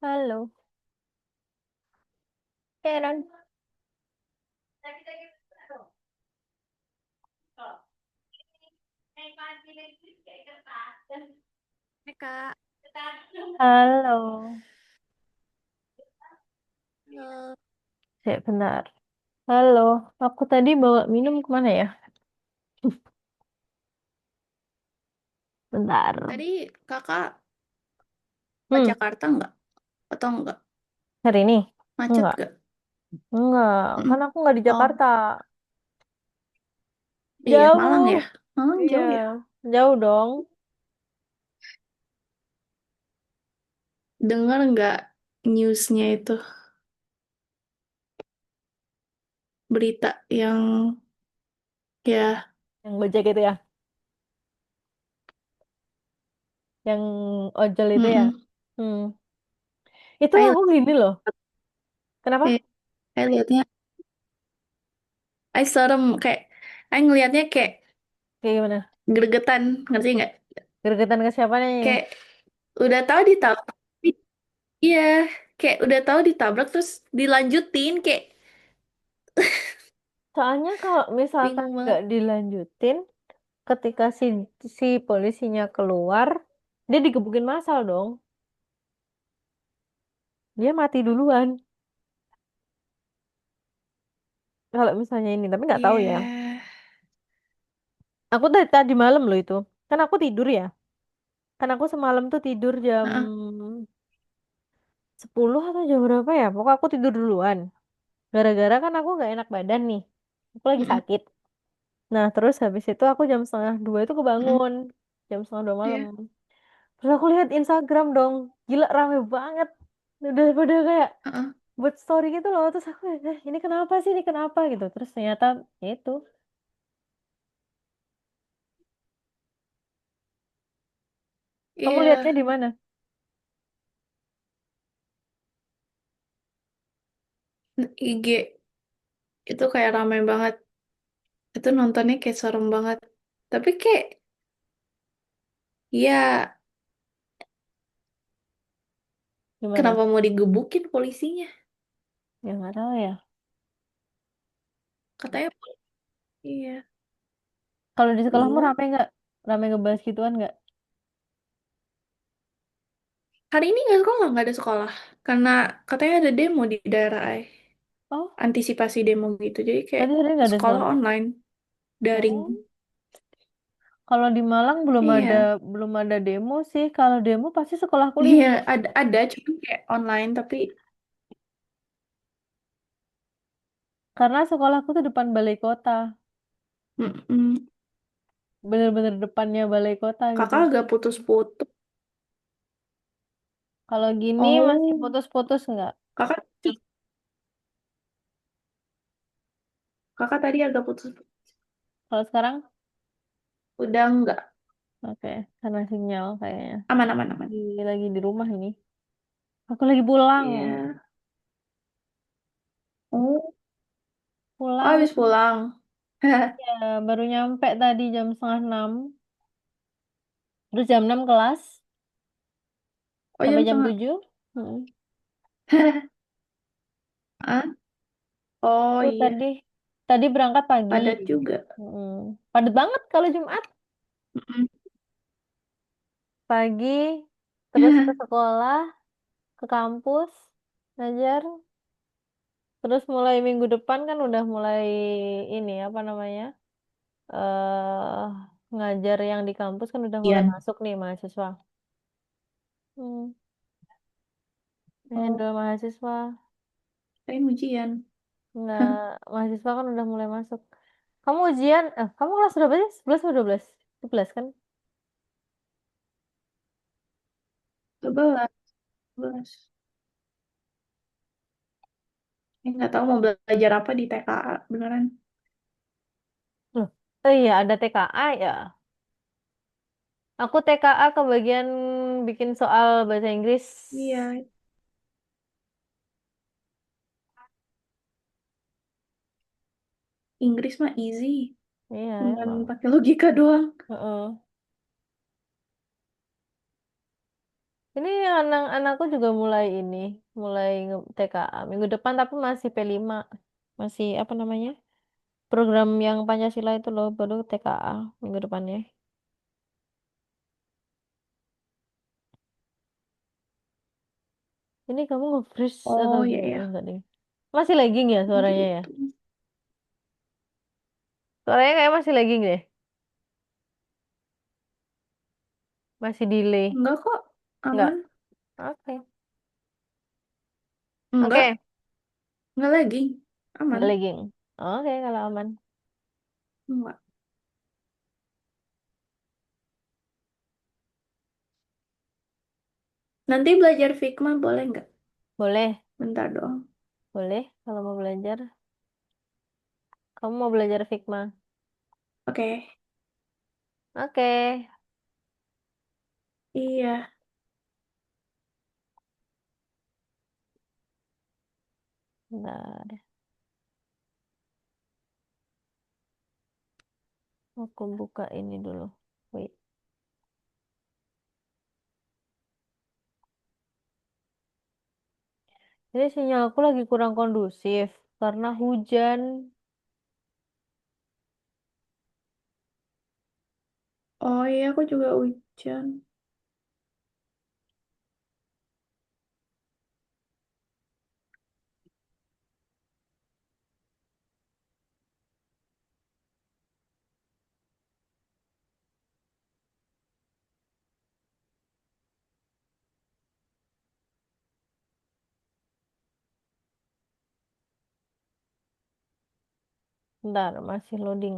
Halo, Karen. Hai Kak, Halo. halo. Benar. Halo, aku tadi bawa minum kemana ya? Bentar. Tadi Kakak ke Hmm, Jakarta nggak? Atau nggak? hari ini? Macet Enggak. nggak? Enggak, kan Mm. aku nggak di Oh, Jakarta. iya Malang ya? Jauh. Malang Iya, jauh ya? jauh dong. Dengar nggak newsnya itu? Berita yang ya, Yang Gojek itu ya, yang ojol itu ya. mm Hmm. Itu Saya, aku gini loh. Kenapa? saya lihatnya, saya serem kayak, saya ngelihatnya kayak Kayak gimana? gregetan, ngerti nggak? Gregetan ke siapa nih? Kayak udah tahu ditabrak, iya, kayak udah tahu ditabrak terus dilanjutin kayak Soalnya kalau misalkan bingung nggak banget. dilanjutin, ketika si polisinya keluar, dia digebukin massal dong. Dia mati duluan. Kalau misalnya ini, tapi nggak tahu Iya, ya. Aku tadi, tadi malam loh itu. Kan aku tidur ya. Kan aku semalam tuh tidur jam heeh, 10 atau jam berapa ya. Pokoknya aku tidur duluan. Gara-gara kan aku nggak enak badan nih. Aku lagi mm sakit. Nah terus habis itu aku jam setengah dua itu mm kebangun. Jam setengah dua malam. Iya. Terus aku lihat Instagram dong. Gila rame banget. Udah pada kayak Heeh. buat story gitu loh. Terus aku, ini kenapa sih? Ini kenapa gitu. Terus ternyata ya itu. Kamu lihatnya Iya, di mana? IG itu kayak ramai banget. Itu nontonnya kayak serem banget. Tapi kayak, ya Gimana? kenapa mau digebukin polisinya? Ya nggak tahu ya. Katanya, iya. Kalau di sekolahmu Bingung. rame nggak? Rame ngebahas gituan nggak? Hari ini nggak sekolah, nggak ada sekolah. Karena katanya ada demo di daerah A. Oh, Antisipasi demo gitu. Jadi kayak tadi hari nggak ada sekolah sekolah. online, daring. Oh, kalau di Malang Iya. belum ada demo sih. Kalau demo pasti sekolahku Iya, libur. ada cuma kayak online tapi Karena sekolahku tuh depan balai kota. mm-mm. Bener-bener depannya balai kota gitu. Kakak agak putus-putus. Kalau gini masih Oh, putus-putus nggak? kakak kakak tadi agak putus. Kalau sekarang, Udah enggak. oke, karena sinyal kayaknya. Aman, aman, aman. Lagi di rumah ini. Aku lagi pulang. Iya. Oh, oh, Pulang, habis pulang. ya, baru nyampe tadi jam setengah 6. Terus jam 6 kelas. Oh, Sampai jam jam setengah. 7. Hmm. Ah? Oh Tuh iya, tadi berangkat pagi. padat juga. Mm. Padat banget kalau Jumat. Mm-mm. Pagi, terus ke sekolah, ke kampus, ngajar. Terus mulai minggu depan kan udah mulai ini apa namanya? Ngajar yang di kampus kan udah mulai Iya. masuk nih mahasiswa. Hmm. Oh, Handle mahasiswa. saya ujian. Nggak, mahasiswa kan udah mulai masuk. Kamu ujian, kamu kelas berapa sih? 11 atau 12? 11 kan? 11, 11. Nggak tahu mau belajar apa di TKA, beneran. Loh, oh iya ada TKA ya. Aku TKA ke bagian bikin soal bahasa Inggris. Iya, Inggris mah easy. Iya Cuman emang. pakai logika doang. Heeh. Ini anak-anakku juga mulai ini, mulai TKA minggu depan tapi masih P5. Masih apa namanya? Program yang Pancasila itu loh, baru TKA minggu depannya. Ini kamu nge-freeze atau Oh iya gimana? ya. Enggak deh. Masih lagging ya suaranya ya? Gitu. Suaranya kayak masih lagging deh. Masih delay. Enggak kok, Enggak. aman. Oke. Enggak, Oke. enggak lagi. Aman. Enggak lagging. Oke, kalau aman. Enggak. Nanti belajar Figma boleh nggak? Boleh. Bentar doang. Boleh kalau mau belajar. Kamu mau belajar Figma? Oke. Oke. Iya. Bentar. Aku buka ini dulu. Wait. Ini sinyalku lagi kurang kondusif karena hujan. Oh iya, aku juga hujan. Bentar, masih loading.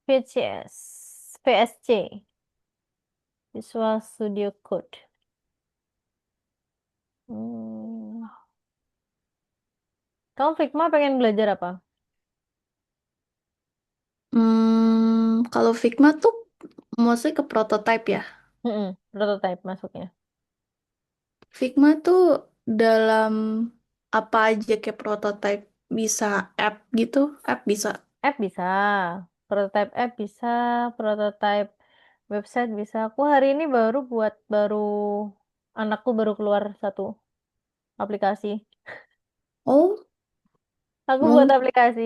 VCS. VSC. Visual Studio Code. Hmm. Kamu Figma pengen belajar apa? Kalau Figma tuh mostly ke prototype ya. Prototype masuknya. Figma tuh dalam apa aja kayak prototype bisa app gitu, app bisa. App bisa, prototype app bisa, prototype website bisa. Aku hari ini baru anakku baru keluar satu aplikasi. Oh, Aku buat mungkin. aplikasi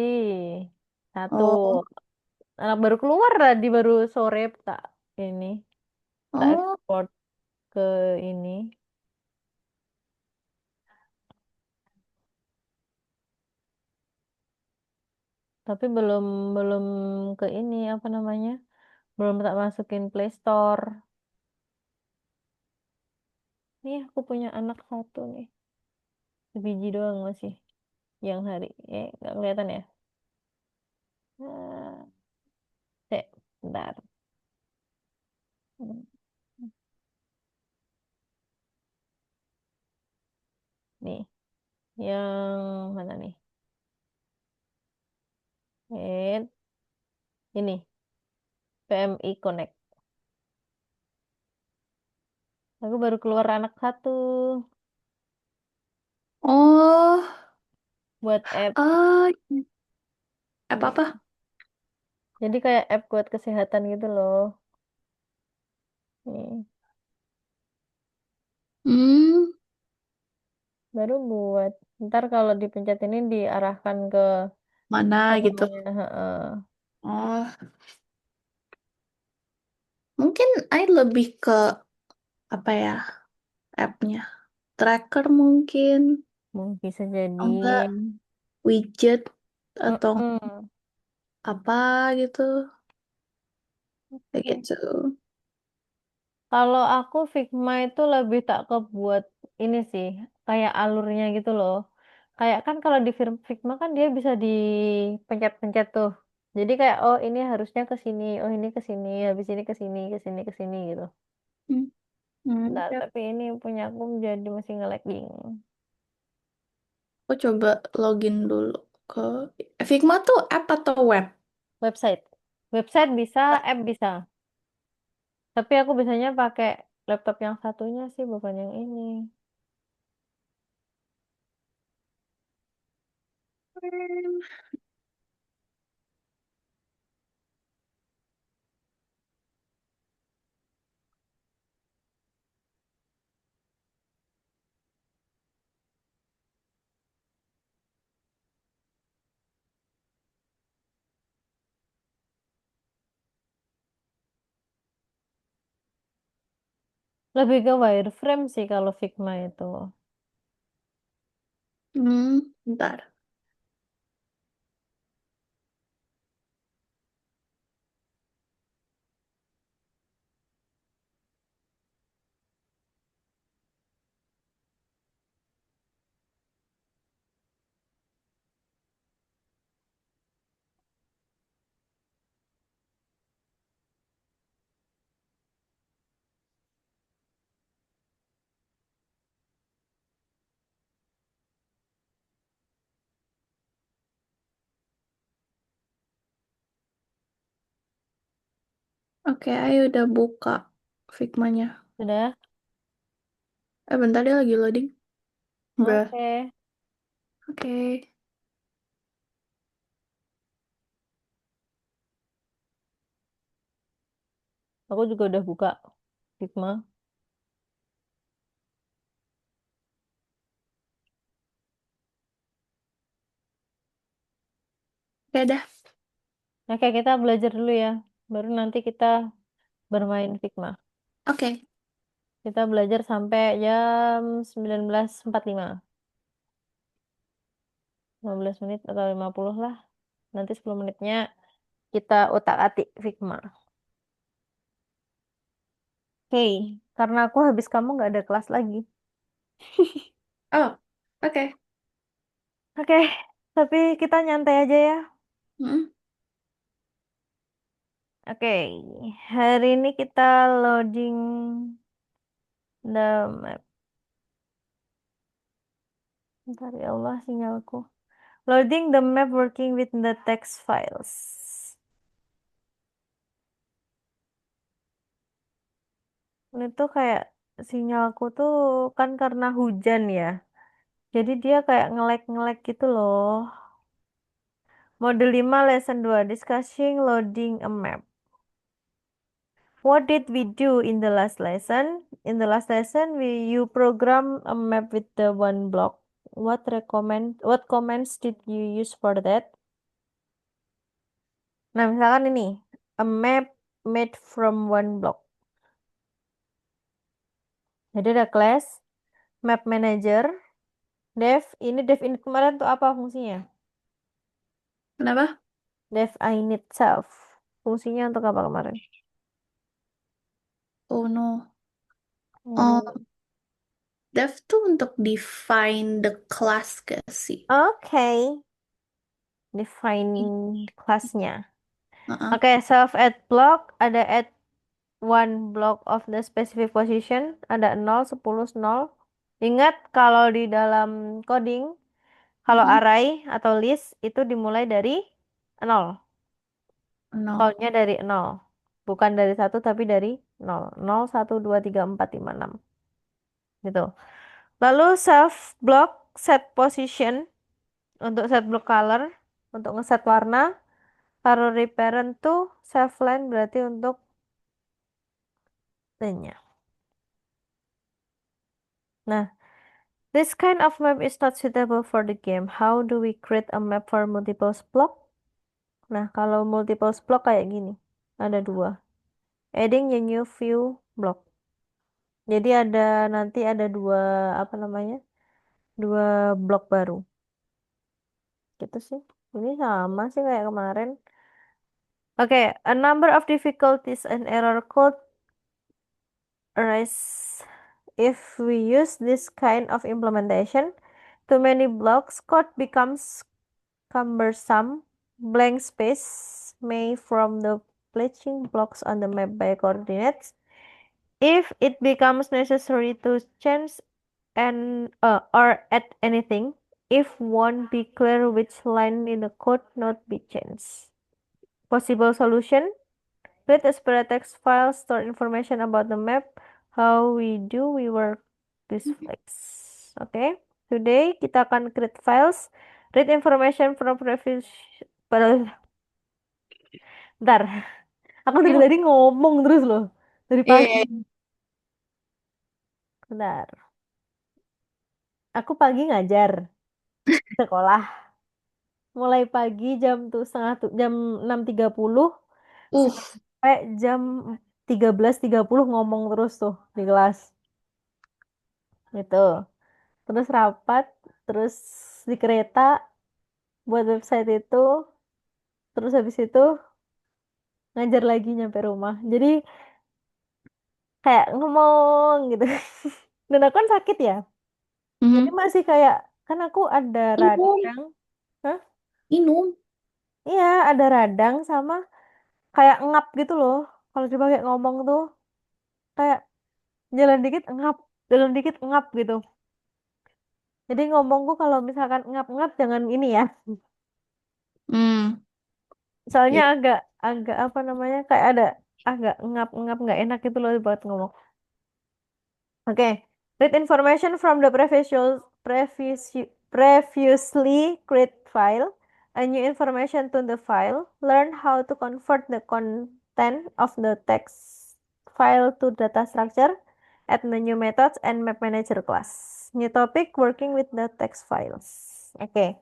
satu. Oh, Anak baru keluar tadi baru sore tak ini tak oh, ekspor ke ini. Tapi belum belum ke ini apa namanya? Belum tak masukin Play Store. Nih aku punya anak satu nih. Sebiji doang masih yang hari. Nggak kelihatan ya? Nah, bentar. Hmm, Nih, yang mana nih? Eh, ini PMI Connect. Aku baru keluar anak satu oh, buat app. ah, Nih. apa-apa? Jadi kayak app buat kesehatan gitu loh. Nih, Hmm, baru buat. Ntar kalau dipencet ini diarahkan ke mana gitu? semuanya. Heeh. Oh, mungkin I lebih ke apa ya appnya? Tracker mungkin, Mungkin bisa jadi. atau enggak widget atau Mm-mm. apa gitu, kayak Oke. gitu. Kalau aku Figma itu lebih tak kebuat ini sih, kayak alurnya gitu loh. Kayak kan kalau di Figma kan dia bisa dipencet-pencet tuh. Jadi kayak oh ini harusnya ke sini, oh ini ke sini, habis ini ke sini, ke sini, ke sini gitu. Hmm. Nah, Yap. tapi ini punya aku jadi masih nge-lagging. Aku coba login dulu ke Figma tuh app atau web? Website. Website bisa, app bisa. Tapi aku biasanya pakai laptop yang satunya sih, bukan yang ini. Hmm, Lebih ke wireframe sih kalau Figma itu. bentar. Oke, ayo udah buka Figma-nya. Sudah? Bentar dia lagi loading. Bruh. Oke. Oke. Aku juga udah buka Figma. Oke dah. Oke, kita belajar dulu ya. Baru nanti kita bermain Figma. Oke. Kita belajar sampai jam 19.45. 15 menit atau 50 lah. Nanti 10 menitnya kita utak-atik Figma. Oke, karena aku habis kamu nggak ada kelas lagi. Oh, oke. Oke, tapi kita nyantai aja ya. Mm-mm. Oke, hari ini kita loading the map. Bentar ya Allah sinyalku. Loading the map working with the text files. Ini tuh kayak sinyalku tuh kan karena hujan ya. Jadi dia kayak nge-lag gitu loh. Mode 5 lesson 2 discussing loading a map. What did we do in the last lesson? In the last lesson, you program a map with the one block. What commands did you use for that? Nah, misalkan ini, a map made from one block. Jadi ada class, map manager, dev init kemarin tuh apa fungsinya? Kenapa? Dev init self. Fungsinya untuk apa kemarin? Oh no. Hmm. Um, Dev tuh untuk define the class gak sih? Oke, define kelasnya. Uh-uh. Oke, self add block, ada add one block of the specific position, ada 0, 10, 0. Ingat kalau di dalam coding, kalau Mm-mm. array atau list itu dimulai dari 0. No. Countnya dari 0. Bukan dari satu tapi dari 0. 0, 1, 2, 3, 4, 5, 6. Gitu. Lalu self block set position untuk set block color, untuk ngeset warna. Kalau reparent tuh self line berarti untuk line-nya. Nah, this kind of map is not suitable for the game. How do we create a map for multiple block? Nah, kalau multiple block kayak gini. Ada dua. Adding a new view block. Jadi nanti ada dua apa namanya? Dua blok baru. Gitu sih. Ini sama sih kayak kemarin. Oke, a number of difficulties and error could arise if we use this kind of implementation. Too many blocks, code becomes cumbersome. Blank space may from the placing blocks on the map by coordinates. If it becomes necessary to change and or add anything, if won't be clear which line in the code not be changed. Possible solution: create a separate text file, store information about the map, how we work this flex. Oke, today kita akan create files, read information from previous. Bentar, aku dari Ya. tadi ngomong terus loh, dari Iya, pagi. iya. Bentar, aku pagi ngajar sekolah, mulai pagi jam 6.30 Uh, sampai jam 13.30 ngomong terus tuh di kelas. Gitu. Terus rapat, terus di kereta buat website itu, terus habis itu ngajar lagi nyampe rumah. Jadi kayak ngomong gitu. Dan aku kan sakit ya. Jadi mhm. masih kayak, kan aku ada Minum, radang. Hah? minum. Iya, ada radang sama kayak ngap gitu loh. Kalau dipakai ngomong tuh kayak jalan dikit ngap, jalan dikit ngap gitu. Jadi ngomongku kalau misalkan ngap-ngap jangan ini ya. Hmm, Soalnya ya. agak agak apa namanya kayak ada agak ngap-ngap nggak enak gitu loh buat ngomong. Oke, read information from the previously create file. A new information to the file. Learn how to convert the content of the text file to data structure. Add the new methods and map manager class. New topic: working with the text files. Oke,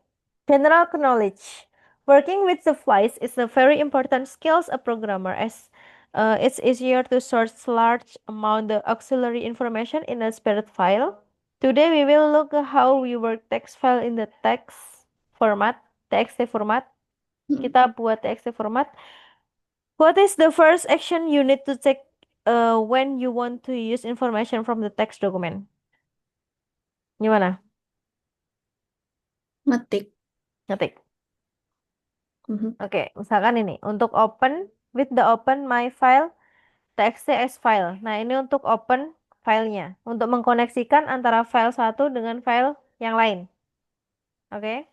general knowledge. Working with the files is a very important skills a programmer as it's easier to source large amount of auxiliary information in a separate file. Today we will look at how we work text file in the text format, TXT format. Hmm. Kita buat TXT format. What is the first action you need to take when you want to use information from the text document? Gimana? Ngetik. Ngetik. Mhm. Oke, misalkan ini untuk open with the open my file txt as file. Nah, ini untuk open filenya, untuk mengkoneksikan antara file satu dengan file yang lain. Oke,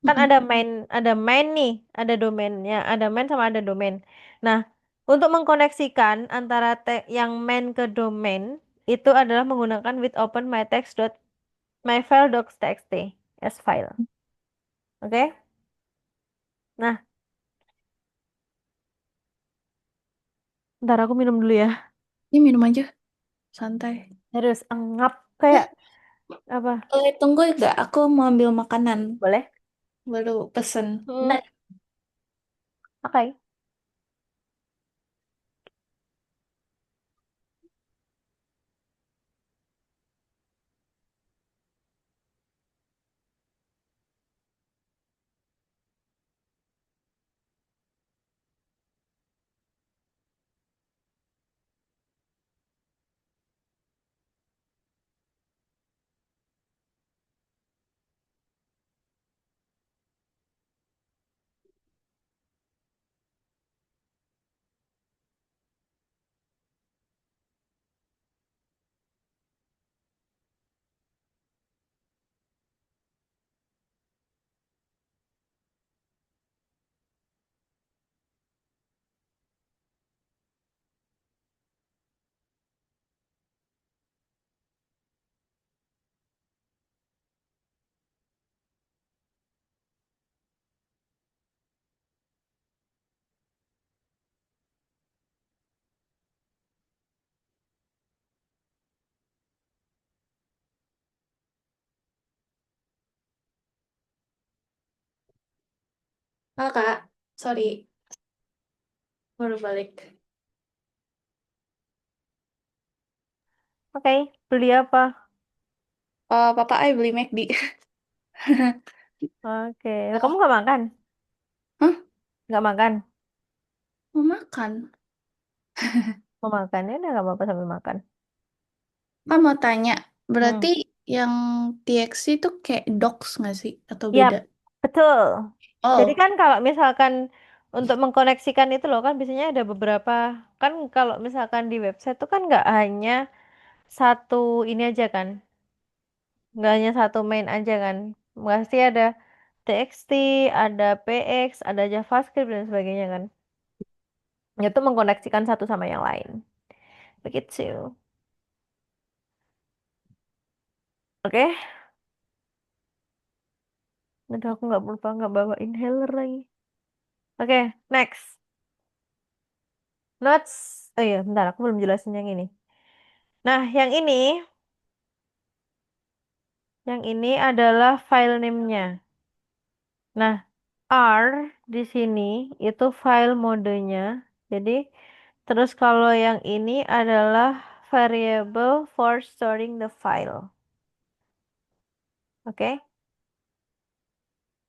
kan Mhm. ada main nih, ada domainnya, ada main sama ada domain. Nah, untuk mengkoneksikan antara yang main ke domain itu adalah menggunakan with open my text dot my file docs.txt as file. Oke, nah, ntar aku minum dulu ya. Ini minum aja, santai. Harus engap kayak apa? Tunggu gak? Aku mau ambil makanan. Boleh? Baru pesen. Hmm, Bentar. oke. Ah, Kak. Sorry. Baru balik. Oke, beli apa? Papa, ayo beli McD. Oke, kamu nggak makan? Hah? Nggak makan? Mau makan? Mau makan ya udah nggak apa-apa sambil makan. Kan mau tanya, Hmm, berarti yang TXT itu kayak docs nggak sih? Atau yap, beda? betul. Jadi Oh, kan kalau misalkan untuk mengkoneksikan itu loh kan biasanya ada beberapa kan kalau misalkan di website tuh kan nggak hanya satu ini aja kan, nggak hanya satu main aja kan, pasti ada TXT, ada PX, ada JavaScript dan sebagainya kan. Itu mengkoneksikan satu sama yang lain. Begitu. Oke, udah aku nggak lupa nggak bawa inhaler lagi. Oke, next. Notes. Oh iya, bentar aku belum jelasin yang ini. Nah, yang ini adalah file name-nya. Nah, R di sini itu file modenya. Jadi, terus kalau yang ini adalah variable for storing the file. Oke?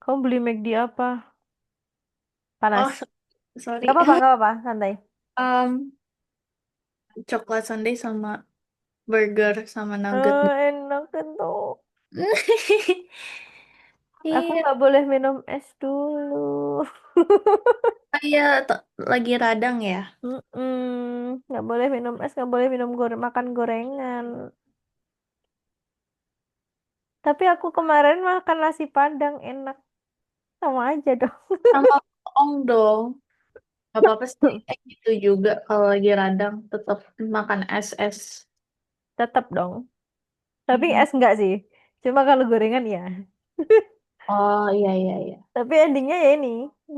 Kamu beli McD apa? Panas. Oh, Gak sorry. apa-apa, gak apa-apa, santai. Um, Coklat sundae sama burger sama nugget. Enak itu. Aku Iya, nggak boleh minum es dulu. iya, lagi radang ya. Nggak boleh minum es, nggak boleh minum makan gorengan. Tapi aku kemarin makan nasi Padang enak, sama aja dong. Sama ong dong. Gak apa-apa sih, kayak gitu juga kalau lagi radang tetap makan es-es. Tetap dong. Tapi Mm-mm. es enggak sih. Cuma kalau gorengan ya. Oh iya iya iya. Tapi endingnya ya ini,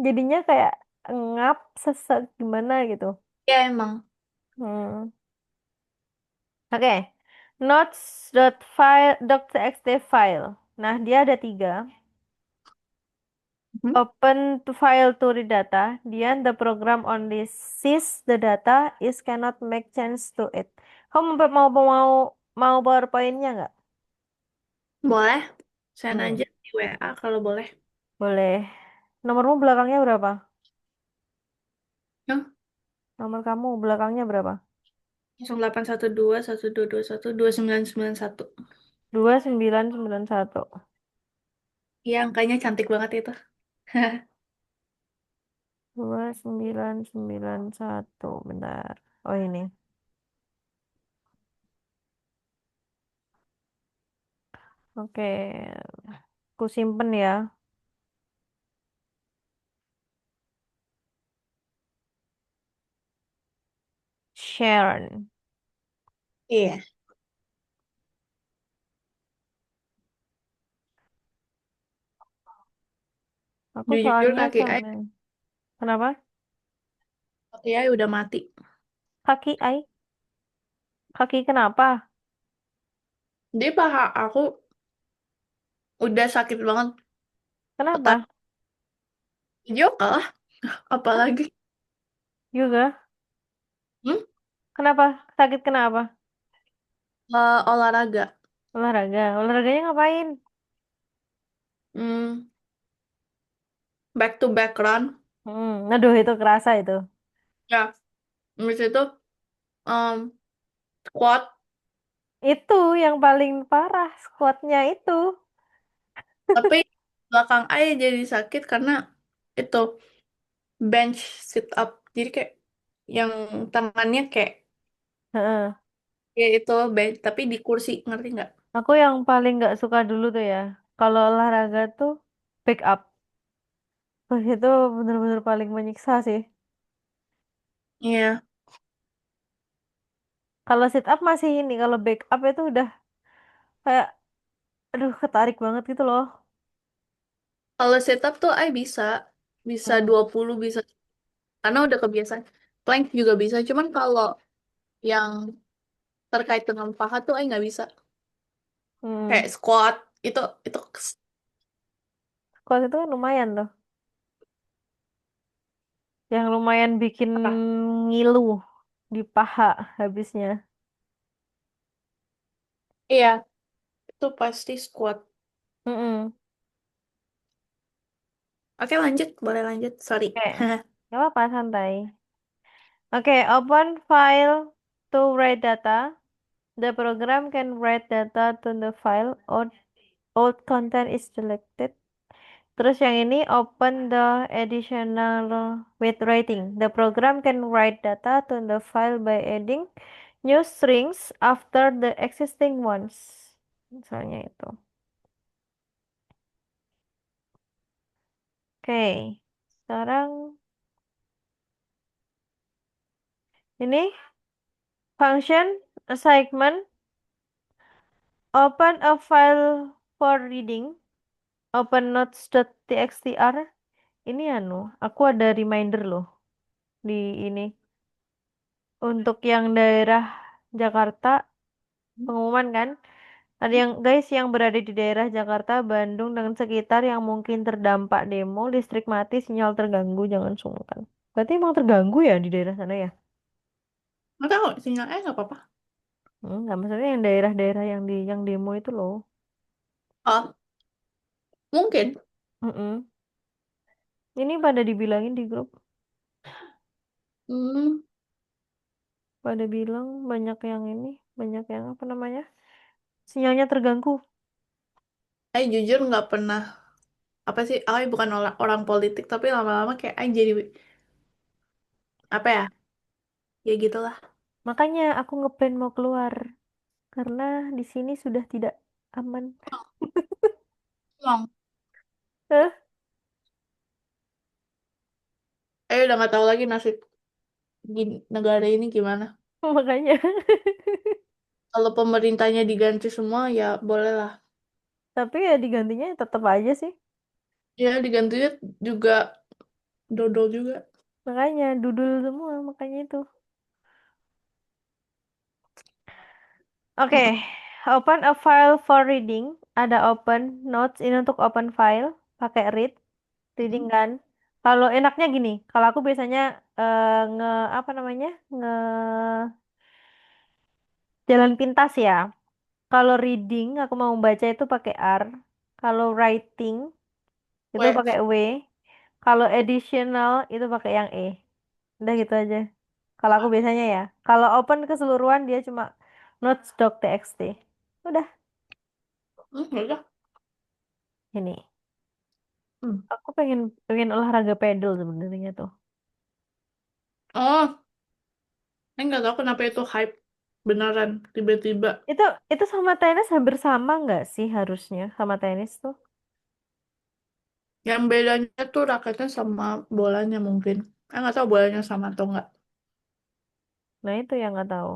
jadinya kayak ngap, sesek gimana gitu. Ya emang. Hmm. Oke, notes.file.txt file. Nah, dia ada tiga. Mhm. Open to file to read data. Then the program only sees the data is cannot make change to it. Kamu mau PowerPoint-nya nggak? Boleh. Send Hmm, aja di WA kalau boleh. boleh. Nomormu belakangnya berapa? Ya, Nomor kamu belakangnya berapa? 0812 1221 2991. 2991. Iya, angkanya cantik banget itu. 2991. Bentar. Oh ini. Oke. Aku simpen ya. Sharon. Iya. Aku Jujur soalnya kaki sama. Ai, Kenapa? kaki Ai udah mati. Kaki ai. Kaki kenapa? Dia paha aku udah sakit banget. Petar Kenapa? juga lah. Hah? Apalagi. Juga? Hmm? Kenapa? Sakit kenapa? Olahraga. Olahraga. Olahraganya ngapain? Hmm, back to back run. Aduh itu kerasa itu. Ya, habis itu um, squat. Itu yang paling parah squatnya itu. Tapi belakang Ai jadi sakit karena itu bench sit up. Jadi kayak yang tangannya kayak Heeh. ya itu bench tapi di kursi ngerti nggak? Aku yang paling nggak suka dulu tuh ya. Kalau olahraga tuh back up. Wah, itu bener-bener paling menyiksa sih. Iya. Kalau sit up masih ini. Kalau back up itu udah kayak, aduh ketarik banget gitu loh. Kalau sit up tuh Ai bisa bisa Hmm. 20 bisa karena udah kebiasaan. Plank juga bisa. Cuman kalau yang terkait dengan paha tuh Ai nggak bisa. Hmm. Kayak squat itu Squat itu kan lumayan tuh. Yang lumayan bikin apa? ngilu di paha habisnya. Iya, itu pasti squat. Mm-mm. Oke, lanjut, boleh lanjut. Sorry. Oke, nggak apa-apa santai. Oke, open file to write data. The program can write data to the file or old content is selected. Terus yang ini open the additional with writing. The program can write data to the file by adding new strings after the existing ones. Misalnya itu. Oke. Sekarang ini function assignment. Open a file for reading. Open notes.txtr. Ini aku ada reminder loh di ini. Untuk yang daerah Jakarta, pengumuman kan. Ada yang guys yang berada di daerah Jakarta, Bandung dan sekitar yang mungkin terdampak demo, listrik mati, sinyal terganggu, jangan sungkan. Berarti emang terganggu ya di daerah sana ya? Nggak tahu, sinyalnya nggak apa-apa. Enggak, maksudnya yang daerah-daerah yang demo itu loh. Oh, mungkin. Mm-mm. Ini pada dibilangin di grup, Hmm, pada bilang banyak yang ini, banyak yang apa namanya? Sinyalnya terganggu. saya jujur nggak pernah, apa sih, aku bukan orang politik, tapi lama-lama kayak aku jadi, apa ya, ya gitulah. Makanya aku ngeplan mau keluar karena di sini sudah tidak aman. Emang, Hah? udah nggak tahu lagi nasib di negara ini gimana. Makanya. Kalau pemerintahnya diganti semua, ya bolehlah. Tapi ya digantinya tetap aja sih. Ya digantinya juga dodol juga. Makanya dudul semua, makanya itu. Oke, Mm-mm. open a file for reading. Ada open notes ini untuk open file, pakai read, reading kan. Kalau enaknya gini, kalau aku biasanya nge apa namanya nge jalan pintas ya. Kalau reading aku mau baca itu pakai R. Kalau writing itu Weh, pakai W. Kalau additional itu pakai yang E. Udah gitu aja. Kalau aku biasanya ya. Kalau open keseluruhan dia cuma notes.txt. Udah. ya udah. Ini. Hmm. Aku pengen pengen olahraga pedal sebenarnya tuh. Oh, saya nggak tahu kenapa itu hype beneran tiba-tiba. Itu sama tenis hampir sama nggak sih harusnya sama tenis tuh? Yang bedanya tuh raketnya sama bolanya mungkin. Saya nggak tahu bolanya sama atau nggak. Nah itu yang nggak tahu.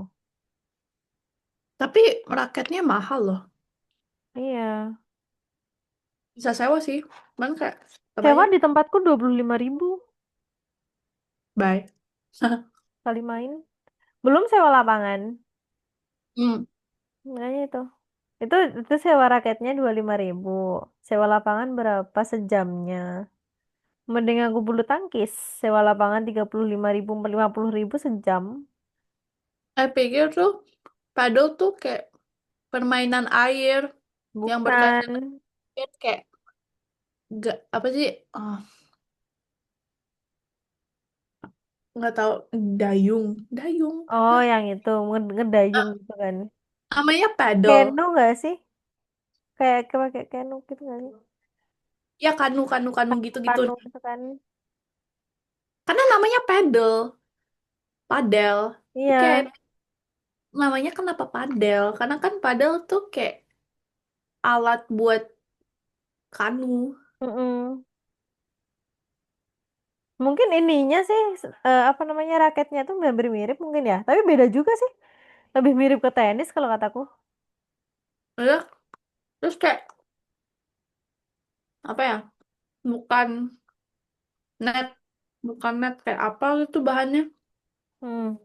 Tapi raketnya mahal loh. Iya. Bisa sewa sih. Cuman kayak apa Sewa aja? di tempatku 25.000 Bye. kali main. Belum sewa lapangan. Hmm. Makanya itu. Itu sewa raketnya 25.000. Sewa lapangan berapa sejamnya? Mending aku bulu tangkis. Sewa lapangan 35.000, 50.000 sejam. Saya pikir tuh paddle tuh kayak permainan air yang berkaitan Bukan. dengan kayak gak apa sih? Oh, nggak tahu, dayung, dayung. Oh, yang itu ngedayung Eh, gitu kan. namanya paddle. Kenu nggak sih? Kayak pakai kenu gitu nggak sih? Ya kanu kanu kanu gitu-gitu. Kanu gitu kan. Karena namanya paddle, padel. Iya. Kayak namanya kenapa padel? Karena kan padel tuh kayak alat buat kanu. Mm-mm. Mungkin ininya sih apa namanya raketnya tuh hampir mirip mungkin ya. Tapi beda juga sih. Lebih mirip ke tenis kalau kataku. Ya, terus kayak apa ya? Bukan net, bukan net kayak apa itu bahannya? Hmm.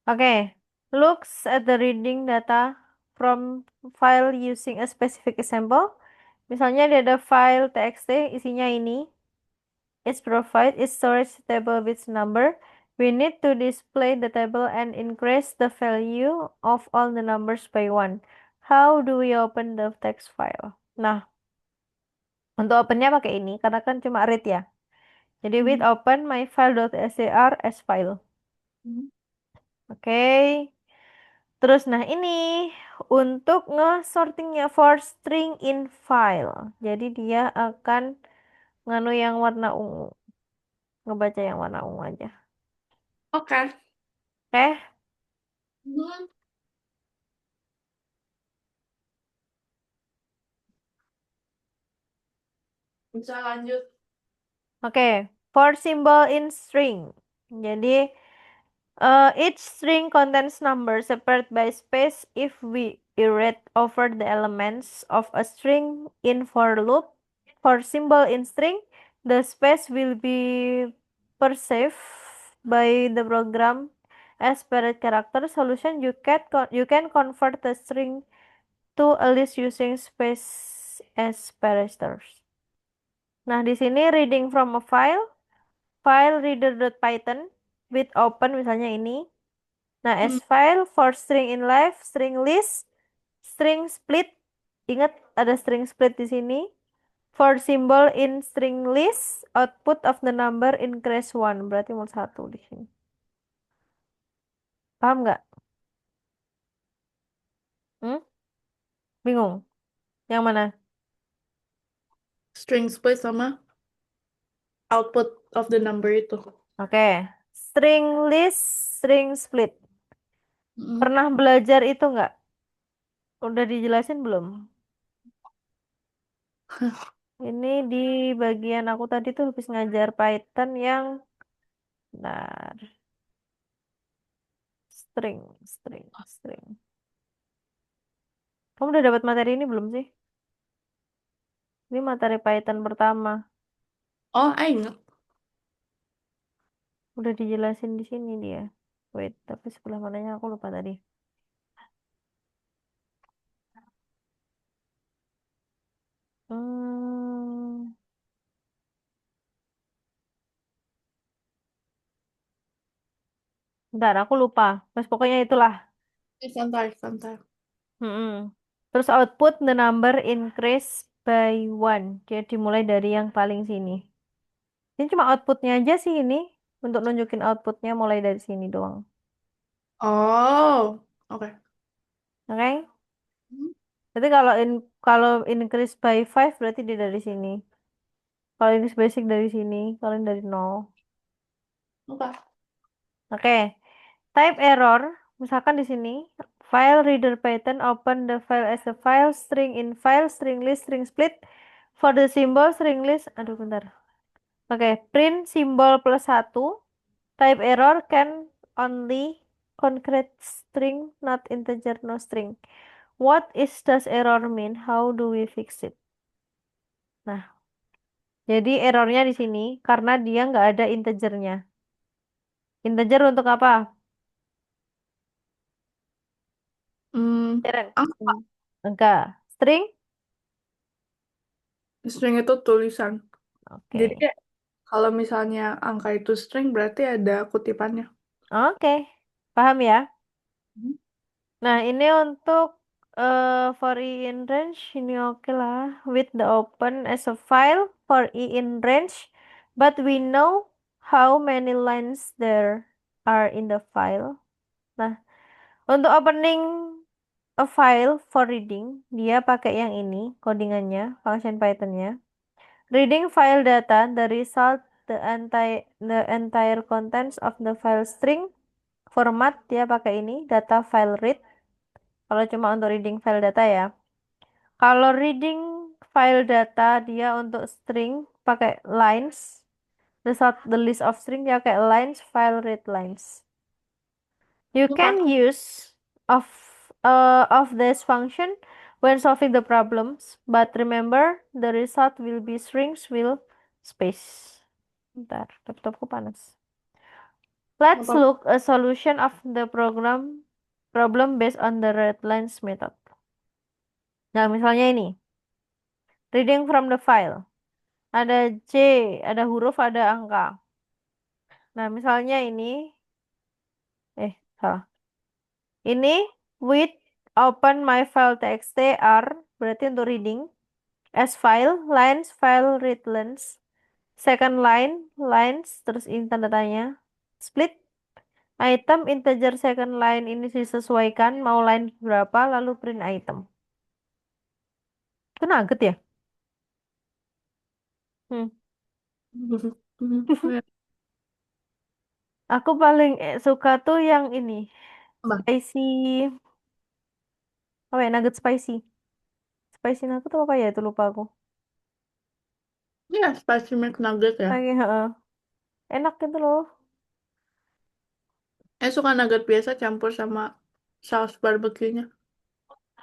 Oke. Looks at the reading data from file using a specific example. Misalnya dia ada file txt isinya ini. Its provide its storage table with number. We need to display the table and increase the value of all the numbers by one. How do we open the text file? Nah, untuk opennya pakai ini karena kan cuma read ya. Jadi with Mhm. open my file.str as file. Mhm. Oke. Terus nah ini untuk nge-sortingnya for string in file. Jadi dia akan nganu yang warna ungu. Ngebaca yang warna ungu aja. Oke. Oke? Hmm, bisa lanjut. Oke. For symbol in string. Jadi each string contains number separated by space. If we iterate over the elements of a string in for loop, for symbol in string, the space will be perceived by the program as paired character. Solution, you can convert the string to a list using space as parameters. Nah, di sini reading from a file, file reader.python with open misalnya ini. Nah, as Hmm. file for string in life, string list, string split. Ingat ada string split di sini. For symbol in string list, output of the number increase one. Berarti mau satu di sini. Paham nggak? Hmm? Bingung? Yang mana? String split sama output of the number itu. Oke. String list, string split. Hmm. Pernah belajar itu nggak? Udah dijelasin belum? Ini di bagian aku tadi tuh habis ngajar Python yang nah, string. Kamu udah dapat materi ini belum sih? Ini materi Python pertama. Oh, I ingat. Udah dijelasin di sini dia. Wait, tapi sebelah mananya aku lupa tadi. Hmm, bentar, aku lupa. Mas pokoknya itulah. Santai, santai. Mm-mm. Terus output the number increase by one. Dia dimulai dari yang paling sini. Ini cuma outputnya aja sih ini. Untuk nunjukin outputnya mulai dari sini doang. Oh, oke. Oke? Hmm. Berarti kalau increase by five berarti dia dari sini. Kalau increase basic dari sini, kalau ini dari nol. Oke. Oke. Type error, misalkan di sini file reader pattern open the file as a file string in file string list string split for the symbol string list. Aduh bentar. Oke, print symbol plus satu. Type error can only concrete string not integer no string. What is does error mean? How do we fix it? Nah, jadi errornya di sini karena dia nggak ada integernya. Integer untuk apa? Hmm. Keren. Angka. Enggak. String? String itu tulisan. Jadi Oke. kayak kalau misalnya angka itu string berarti ada kutipannya. Oke. Paham ya? Hmm. Nah, ini untuk for i in range ini oke lah. With the open as a file for i in range, but we know how many lines there are in the file. Nah, untuk opening a file for reading, dia pakai yang ini, codingannya, function Pythonnya. Reading file data, the result, the entire contents of the file string. Format dia pakai ini, data file read. Kalau cuma untuk reading file data ya. Kalau reading file data dia untuk string pakai lines. The list of string dia pakai lines, file read lines. You Oke. can use of this function when solving the problems, but remember the result will be strings will space. Bentar, laptopku panas. Nggak Let's apa-apa. look a solution of the problem based on the read lines method. Nah, misalnya ini, reading from the file. Ada C, ada huruf, ada angka. Nah, misalnya ini, salah. Ini with open my file txt r berarti untuk reading. As file, lines, file, read lines. Second line, lines, terus ini tanda tanya. Split. Item integer second line ini disesuaikan mau line berapa lalu print item. Itu nugget ya? Hmm. Aku paling suka tuh yang ini. Apa? Spicy. Apa ya? Nugget spicy. Spicy nugget tuh apa ya? Itu lupa aku. Ya, spicy McNugget ya. Kayak, heeh. Enak gitu loh. Suka nugget biasa campur sama saus barbeque-nya.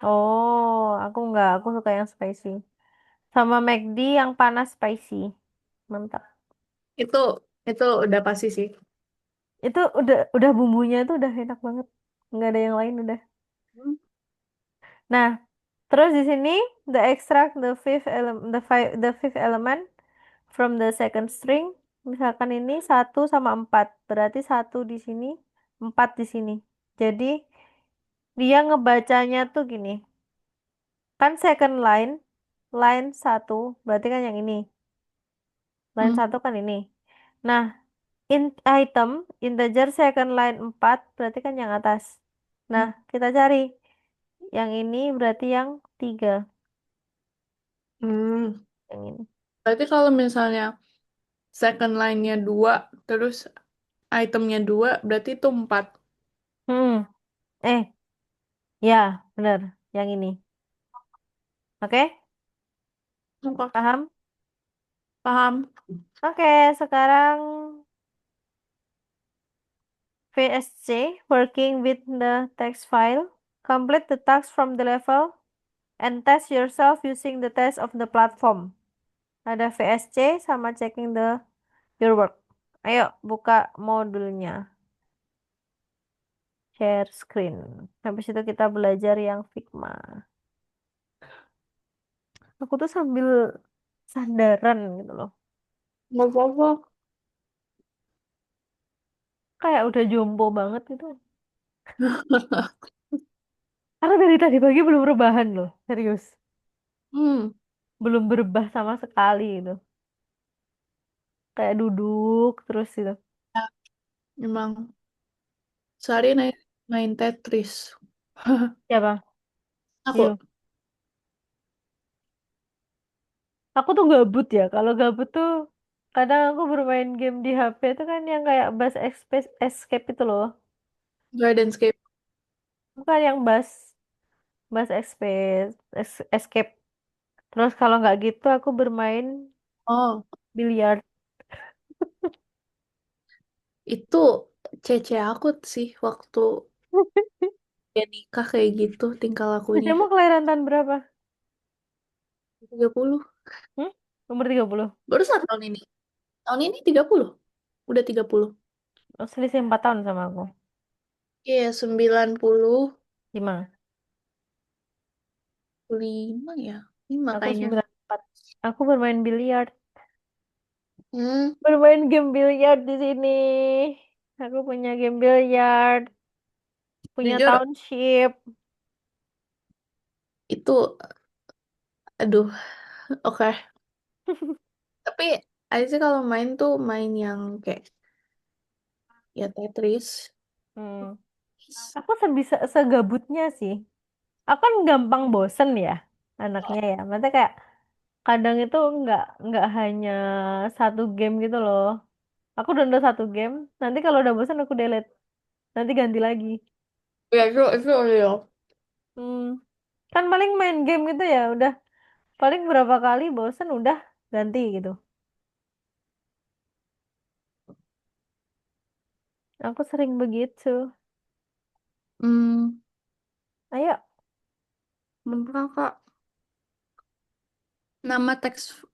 Oh, aku nggak. Aku suka yang spicy. Sama McD yang panas spicy. Mantap. Itu itu udah pasti sih. Itu udah bumbunya itu udah enak banget. Nggak ada yang lain udah. Hmm. Nah, terus di sini the extract the fifth element from the second string. Misalkan ini satu sama empat, berarti satu di sini, empat di sini. Jadi dia ngebacanya tuh gini, kan second line, line satu, berarti kan yang ini, line Hmm. satu kan ini. Nah, in item integer second line 4 berarti kan yang atas. Nah, kita cari yang ini berarti yang tiga, Hmm. yang ini. Berarti kalau misalnya second line-nya 2, terus itemnya 2, berarti itu 4. Hmm, ya, bener, yang ini. Oke, Oke, paham? paham. Oke, sekarang VSC, working with the text file. Complete the task from the level and test yourself using the test of the platform. Ada VSC sama checking your work. Ayo, buka modulnya. Share screen. Habis itu kita belajar yang Figma. Aku tuh sambil sandaran gitu loh. Nggak apa-apa. Kayak udah jompo banget gitu. Karena dari tadi pagi belum rebahan loh, serius. Hmm. Belum berubah sama sekali itu. Kayak duduk terus gitu. Ya, emang sehari main Tetris. Siapa? Aku Iya. Aku tuh gabut ya. Kalau gabut tuh kadang aku bermain game di HP itu kan yang kayak Escape itu loh. Gardenscape. Bukan yang Bass Escape. Terus kalau nggak gitu aku bermain Oh, biliar. itu cece aku sih waktu dia nikah kayak gitu tingkah lakunya. Usiamu kelahiran tahun berapa? 30. Hmm? Umur 30. Baru satu tahun ini. Tahun ini 30. Udah 30. Oh, selisih 4 tahun sama aku. Iya, 5. 95 ya. 5 Aku kayaknya. 94. Aku bermain biliar. Hmm, Bermain game biliar di sini. Aku punya game biliar, punya jujur township. itu aduh, oke. Tapi aja sih kalau main tuh main yang kayak ya Tetris. Hmm. Aku sebisa segabutnya sih. Aku kan gampang bosen ya anaknya ya. Maksudnya kayak kadang itu nggak hanya satu game gitu loh. Aku download satu game, nanti kalau udah bosen aku delete, nanti ganti lagi. Ya itu real. Hmm. Kan paling main game gitu ya, udah paling berapa kali bosen udah ganti gitu. Aku sering begitu. Hmm, Ayo, bener kak. Nama teks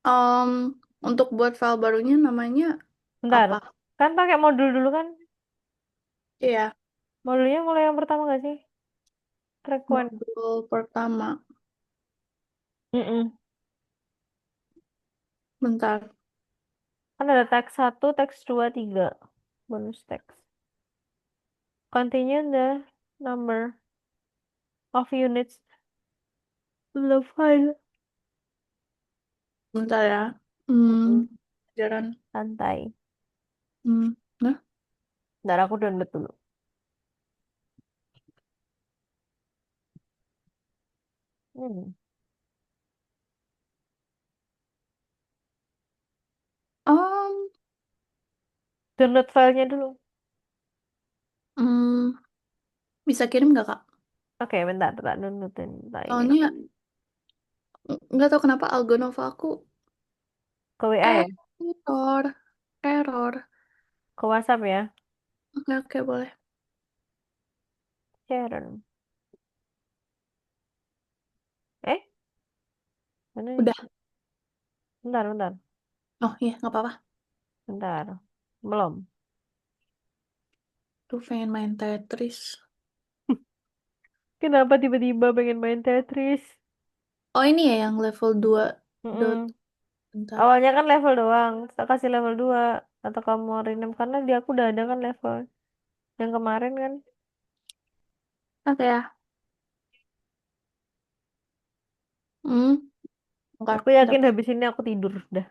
um, untuk buat file barunya namanya bentar. apa? Kan pakai modul dulu kan? Iya, Modulnya mulai yang pertama gak sih? Track one. modul pertama. Mm-mm. Bentar. Kan ada teks satu, teks 2, 3. Bonus teks. Continue the number of units in the file. Bentar ya. Hmm, Mm-mm. ajaran. Santai. Hmm, nah. Ntar aku download dulu. Hmm. Um, Download filenya dulu. hmm, bisa kirim nggak Kak? Oke, bentar, tak downloadin. Tak ini. Soalnya nggak tahu kenapa Algonova aku Ke WA ya? error, error. Ke WhatsApp ya? Oke oke boleh. Sharon. Eh, mana nih? Udah. Bentar, bentar. Oh iya nggak apa-apa. Bentar. Belum. Tuh pengen main Tetris. Kenapa tiba-tiba pengen main Tetris? Oh ini ya yang level 2 dot Mm-mm. bentar. Awalnya kan level doang. Tak kasih level 2. Atau kamu mau rename. Karena di aku udah ada kan level. Yang kemarin kan. Oke ya. Hmm, bentar. Aku yakin Dapat. habis ini aku tidur. Dah.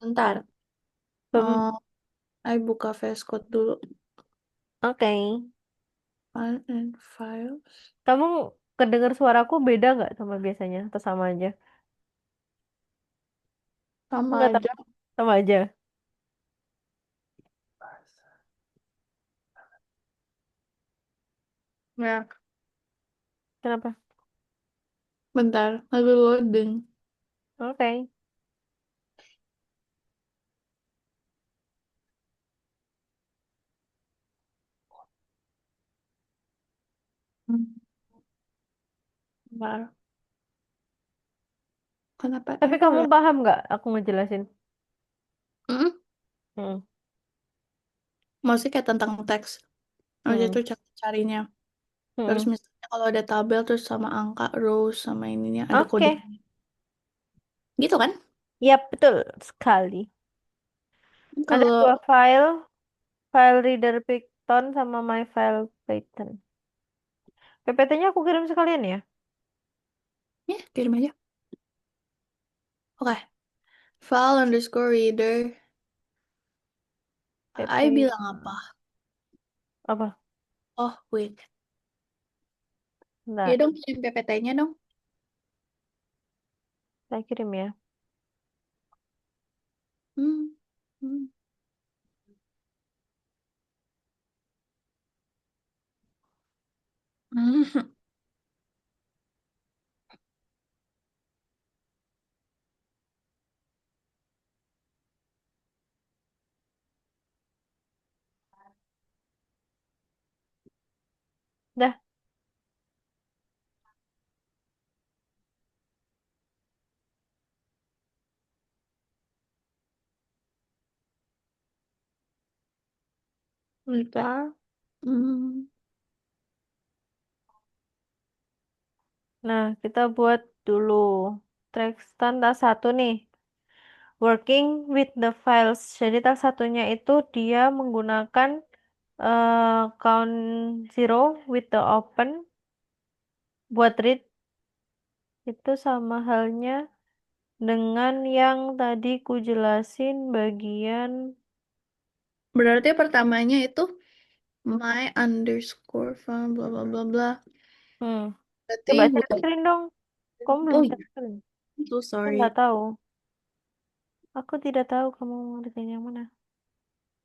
Bentar. Oh, I buka VS Code dulu. Oke. File and files. Kamu kedenger suaraku beda nggak sama biasanya? Atau sama aja? Aku Sama nggak tahu. aja. Sama aja. Ya, Kenapa? bentar. Lagi loading. Oke. Hmm, bentar. Kenapa Tapi error kamu ya? paham nggak aku ngejelasin? Hmm, Hmm. Maksudnya kayak tentang teks. Habis Hmm. itu carinya. Terus Hmm. misalnya kalau ada tabel terus sama angka, rows sama ininya ada kode. Oke. Gitu kan? Yap, betul sekali. Ada Kalau dua file, file reader Python sama my file Python. PPT-nya aku kirim sekalian ya. ya kirim aja. Oke. File underscore reader. I PP bilang apa? apa? Oh, wait. Ya Bentar, dong, kirim PPT-nya dong. saya kirim ya. Hmm. Hmm. Hmm. Dah, Bentar. Hmm. nah kita buat dulu track tanda satu nih. Working with the files. Jadi tas satunya itu dia menggunakan count zero with the open buat read itu sama halnya dengan yang tadi ku jelasin bagian Berarti pertamanya itu my underscore file bla bla bla bla. hmm. Berarti Coba share bukan. screen dong. Kamu belum Oh share iya, screen. so Aku nggak sorry. tahu. Aku tidak tahu kamu ngerjain yang mana.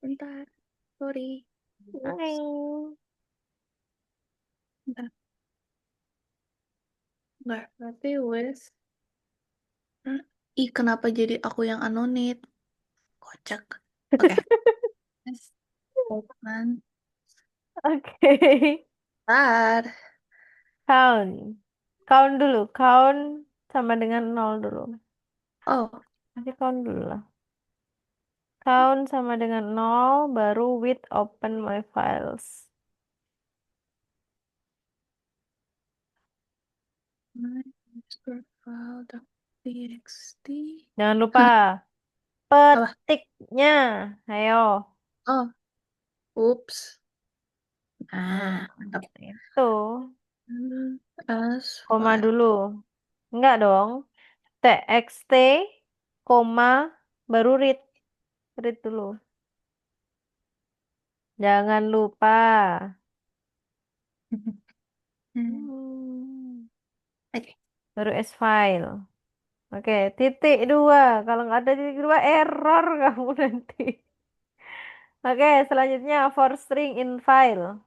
Bentar. Sorry. Oops. Neng. Bentar. Enggak. Berarti wes. Hah? Ih, kenapa jadi aku yang anonim? Kocak. Oke. Yes. Open. Oke. Bentar. Count. Count dulu. Count sama dengan nol dulu. Oh. Nanti count dulu lah. Count sama dengan nol, baru with open my files. My underscore file dot txt. Jangan lupa Apa? petiknya. Ayo. Oh. Oops. Ah, mantap. Itu. As Koma file. dulu. Enggak dong. TXT, koma, baru read. Read dulu. Jangan lupa. Hmm. Hmm. Oke. Baru S file. Oke, titik dua. Kalau nggak ada titik dua, error kamu nanti. Oke, selanjutnya for string in file.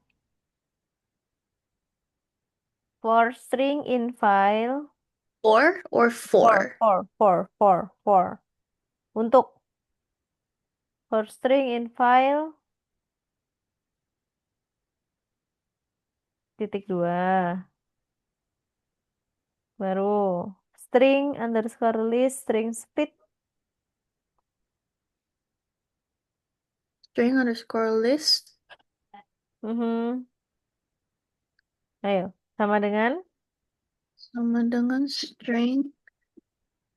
For string in file. Or or For, four. for, for, for, for. Untuk for string in file, titik dua. Baru string underscore list, string split. String underscore list Mhm. Ayo, sama dengan sama dengan string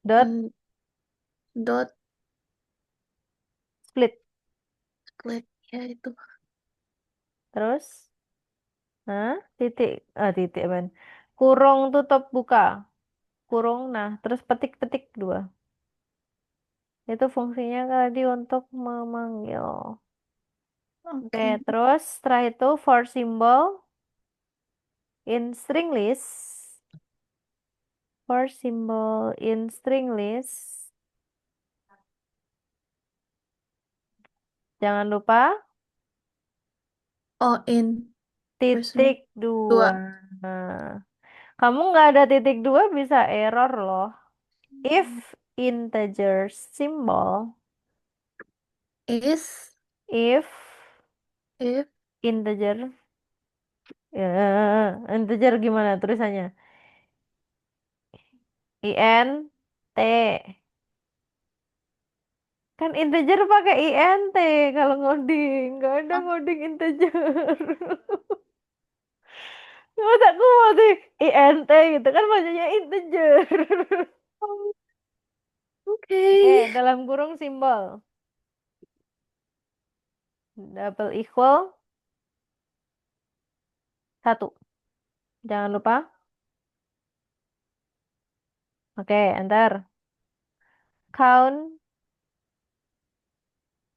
dot dot split. split ya itu. Terus, nah, titik, titik man. Kurung tutup buka. Kurung, nah, terus petik-petik dua. Itu fungsinya tadi untuk memanggil. Oke, Oke. terus setelah itu for symbol in string list. For symbol in string list. Jangan lupa Oh, in person titik dua. dua. Nah, kamu nggak ada titik dua bisa error loh. If integer symbol, Is if if integer, ya, integer gimana tulisannya? INT. Kan integer pakai INT kalau ngoding. Nggak ada oh, ngoding integer. Masa aku mau sih INT gitu kan bacanya integer. oke. Oke, dalam kurung simbol. Double equal satu. Jangan lupa. Oke, enter. Count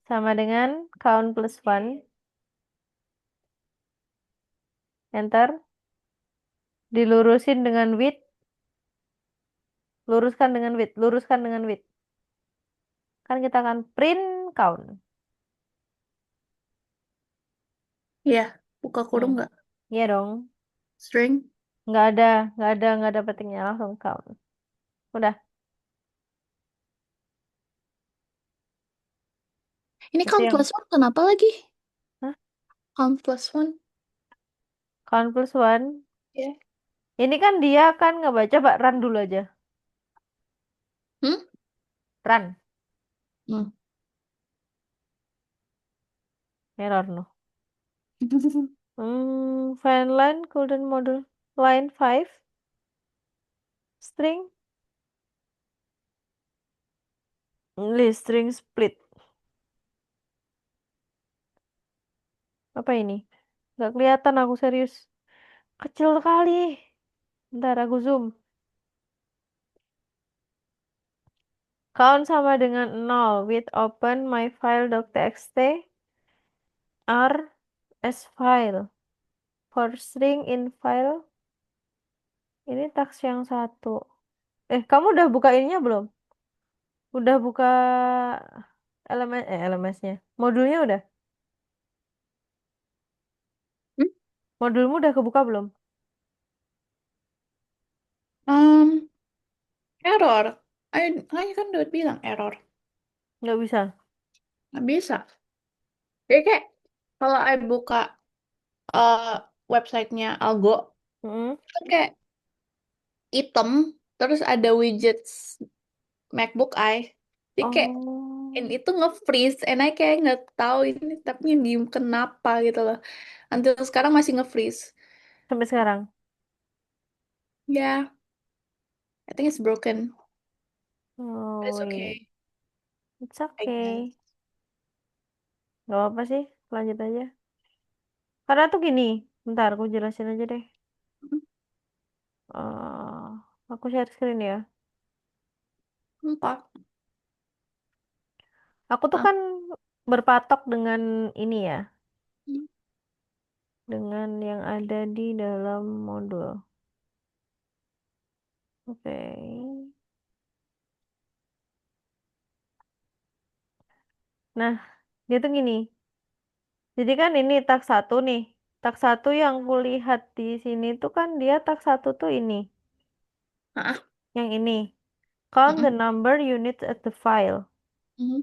sama dengan count plus one. Enter. Dilurusin dengan width. Luruskan dengan width. Luruskan dengan width. Kan kita akan print count. Ya, buka kurung Hmm. nggak? Iya dong. String. Nggak ada petiknya langsung count. Udah, Ini itu count yang plus one kenapa lagi? Hah? Count plus one. Count plus one. Ya. Ini kan dia kan ngebaca, Pak, run dulu aja. Hmm? Run. Hmm. Error no. Find line, golden model. Line 5. String. List string split. Apa ini? Nggak kelihatan aku serius. Kecil sekali. Ntar aku zoom. Count sama dengan nol. With open my file.txt r as file. For string in file. Ini teks yang satu. Kamu udah buka ininya belum? Udah buka LMS-nya. Modulnya udah? Hmm? Modulmu udah kebuka belum? Um, error. Ayo kan udah bilang error. Nggak bisa. Nggak bisa. Jadi kayak kalau I buka eh, websitenya Algo, Mm-mm. kan kayak item, terus ada widgets MacBook I. Jadi kayak ini Oh, itu nge-freeze, and I kayak nggak tahu ini tapi di kenapa gitu loh. Until sekarang masih nge-freeze. sampai sekarang. Ya, I think it's broken. But Oh, it's wait. okay, It's I guess. okay. Gak apa sih. Lanjut aja. Karena tuh gini. Bentar, aku jelasin aja deh. eh aku share screen ya. Empat. Aku tuh Ah, kan berpatok dengan ini ya. dengan yang ada di dalam modul. Oke. Nah, dia tuh gini. Jadi kan ini tak satu nih. Tak satu yang kulihat di sini tuh kan dia tak satu tuh ini. Ah, Yang ini. Count the mm-mm, number units at the file. mm,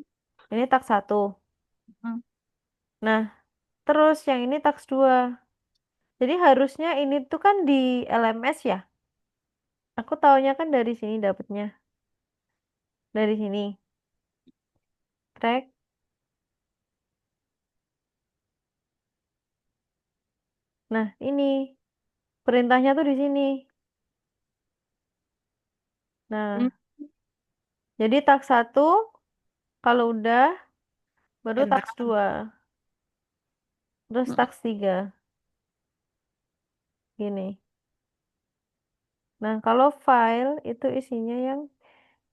Ini tak satu. mm, Nah, terus yang ini taks 2. Jadi harusnya ini tuh kan di LMS ya. Aku taunya kan dari sini dapetnya. Dari sini. Track. Nah, ini perintahnya tuh di sini. mm. Nah, jadi taks satu kalau udah baru Enter. taks 2. Terus Mm, taks 3. Gini. Nah, kalau file itu isinya yang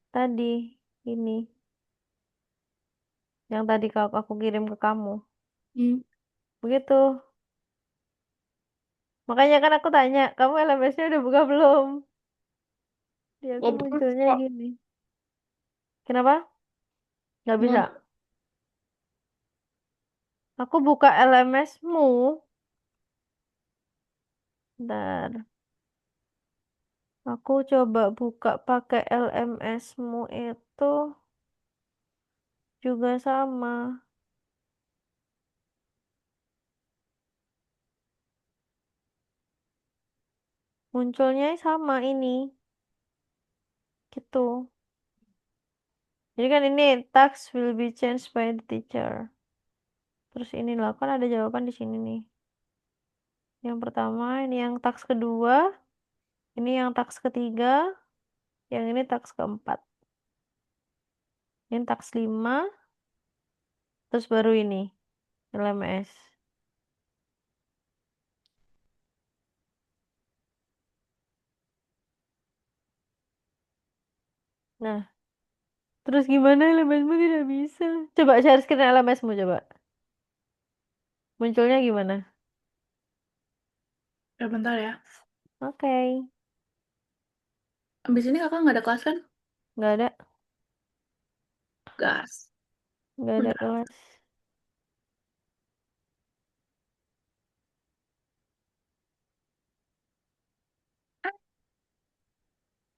tadi ini. Yang tadi aku kirim ke kamu. mm. Begitu. Makanya kan aku tanya, kamu LMS-nya udah buka belum? Dia tuh Goblok, munculnya kok. gini. Kenapa? Nggak bisa. Belum. Aku buka LMS-mu. Bentar. Aku coba buka pakai LMS-mu itu juga sama. Munculnya sama ini. Gitu. Jadi kan ini task will be changed by the teacher. Terus ini loh, kan ada jawaban di sini nih. Yang pertama, ini yang task kedua. Ini yang task ketiga. Yang ini task keempat. Ini task 5. Terus baru ini. LMS. Nah, terus gimana LMS-mu tidak bisa? Coba share screen LMS-mu coba. Munculnya gimana? Ya bentar ya. Oke, Abis ini kakak nggak ada kelas kan? nggak ada, Gas. nggak ada Bentar. kelas.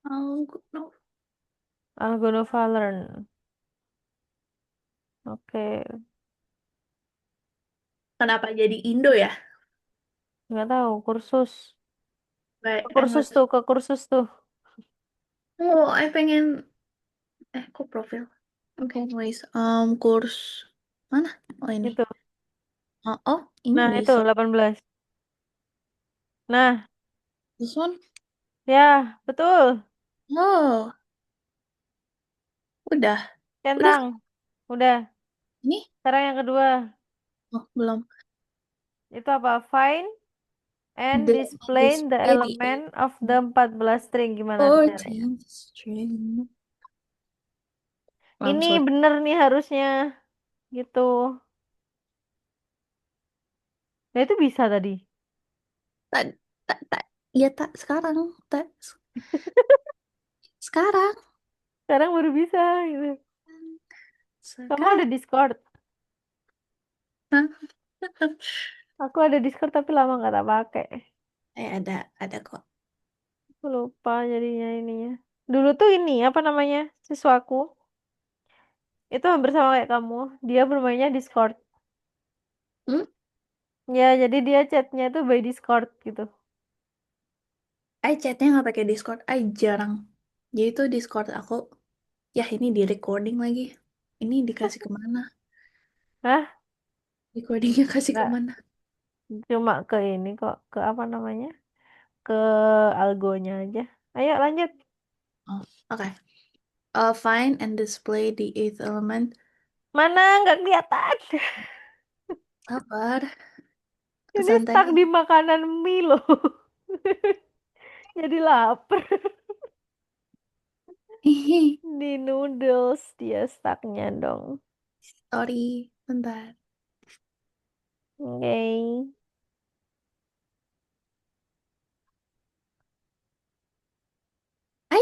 Oh, no. Algonova Learn. Oke, Kenapa jadi Indo ya? nggak tahu kursus. Baik, Ke kursus nggak. tuh, ke kursus tuh. Oh, pengen. Kok profil? Oke, anyways. Kurs mana? Oh, ini. Itu. Oh, ini Nah, itu bisa. 18. Nah, This one? ya, betul. Oh, udah. Udah. Centang. Udah. Ini? Sekarang yang kedua. Oh, belum. Itu apa? Find and The display the display the element of the 14 string. Gimana tuh caranya? 14 string. I'm Ini sorry. bener nih harusnya. Gitu. Nah, itu bisa tadi. Tak, tak, tak. Ya tak sekarang. Tak. Sekarang. Sekarang baru bisa gitu. Kamu ada Sekarang. Discord? Aku ada Discord tapi lama nggak tak pakai. Ada kok. Aku lupa jadinya ininya. Dulu tuh ini apa namanya siswaku itu hampir sama kayak kamu. Dia bermainnya Discord. Hmm? Ya jadi dia chatnya tuh by Discord gitu. Chatnya nggak pakai Discord. Jarang. Jadi tuh Discord aku. Ya ini di recording lagi. Ini dikasih kemana? Hah? Recordingnya kasih Nggak kemana? cuma ke ini kok ke apa namanya ke algonya aja. Ayo lanjut. Oh, oke. Find and display the eighth element. Mana nggak kelihatan. Sabar. Ini stuck Santai. di makanan mie loh. Jadi lapar. Hihi. Di noodles dia stucknya dong. Sorry. Bentar. Oke.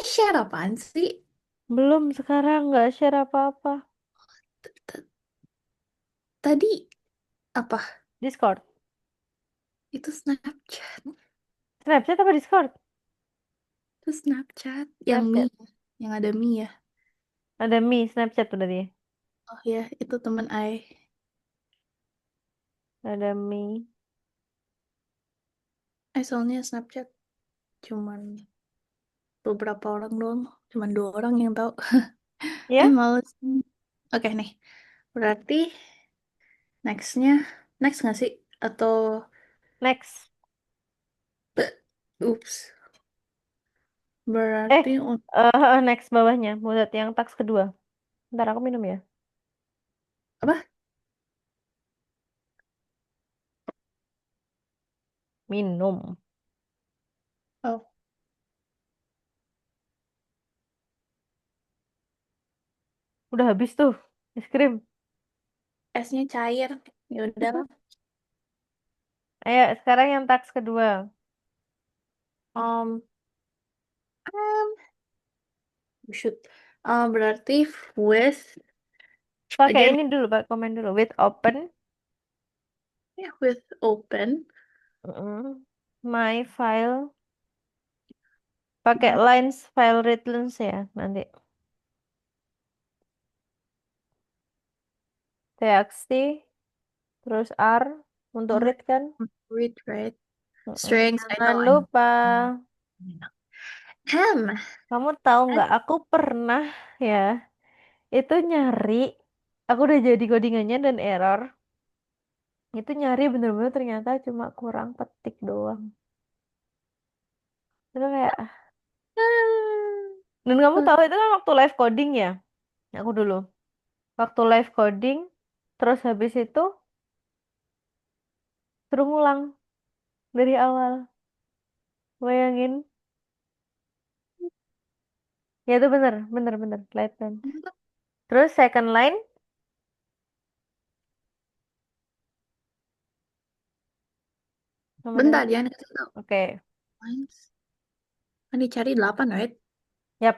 share apaan sih? Belum, sekarang nggak share apa-apa. Tadi apa? Discord. Itu Snapchat. Snapchat apa Discord? Itu Snapchat yang Snapchat. mie, yang ada mie ya. Ada Snapchat udah dia. Oh ya, itu temen I. Ada Soalnya Snapchat cuman beberapa orang doang, cuman 2 orang yang tahu. Ya, Males. Oke nih, berarti nextnya, next nggak sih? Atau, next. ups, Eh, berarti next bawahnya. Buat yang tax kedua. Ntar aku minum ya. apa? Minum. Oh, Udah habis tuh. Es krim. esnya cair. Ya udahlah. Ayo, sekarang yang tax kedua. Um, um, shoot. Berarti with, Pakai again, ini dulu, Pak. Komen dulu. With open. yeah, with open. Mm, My file. Pakai My, lines file read lines ya nanti. TXT. Terus R. Untuk my read kan. read, right? Mm-mm. Strings, Jangan I lupa. know. Hem. Kamu tahu nggak? Aku pernah ya. Itu nyari. Aku udah jadi codingannya dan error. Itu nyari bener-bener ternyata cuma kurang petik doang. Itu kayak, dan kamu tahu itu kan waktu live coding ya, aku dulu. Waktu live coding, terus habis itu suruh ngulang dari awal. Bayangin. Ya itu bener, bener, bener. Live line. Terus second line sama dengan, Bentar, jangan kasih tahu. oke. Lines. Kan dicari 8, right? Yap,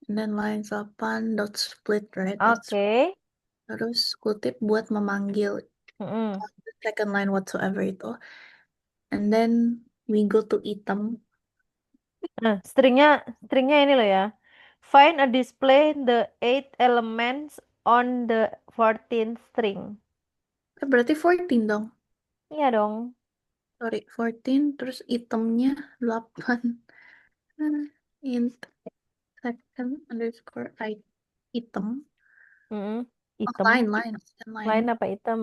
And then lines 8 dot split, right? That's oke. terus kutip buat memanggil Mm-mm. the second line whatsoever itu. And then we go to item. Nah, stringnya ini loh ya. Find a display the eight elements on the 14th string. Berarti 14 dong. Iya dong. Sorry, 14 terus itemnya 8. Int second underscore item. Mm-mm. Oh, Item. line, second Line line. apa item?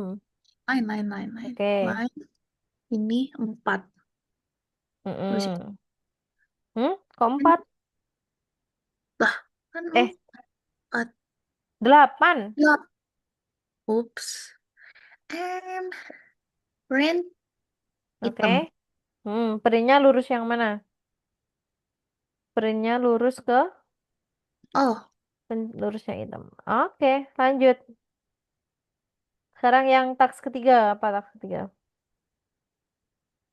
Line. Oke. Line ini 4. Terus itu Mm-mm. Keempat. lah kan Eh, 4. 8. Lah, oops. And print Oke. item. Perinya lurus yang mana? Perinya lurus ke Oh, lurus yang hitam. Oke, lanjut. Sekarang yang taks ketiga. Apa taks ketiga?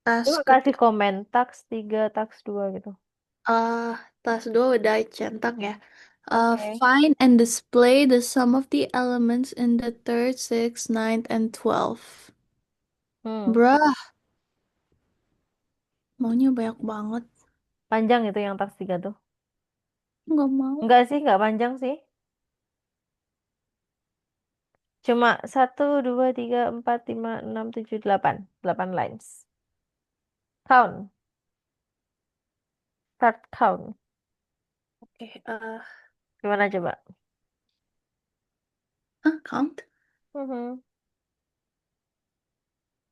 tas Coba kasih ketik komen. Taks 3, taks 2 gitu. uh, tas 2 udah centang ya. Oke. Find and display the sum of the elements in the third, sixth, ninth, and 12. Hmm. Bruh, maunya banyak banget. Panjang itu yang taks 3 tuh. Nggak mau. Enggak sih, enggak panjang sih. Cuma 1, 2, 3, 4, 5, 6, 7, 8. 8 lines. Count. Start count. Oke, Gimana coba? count. Mhm.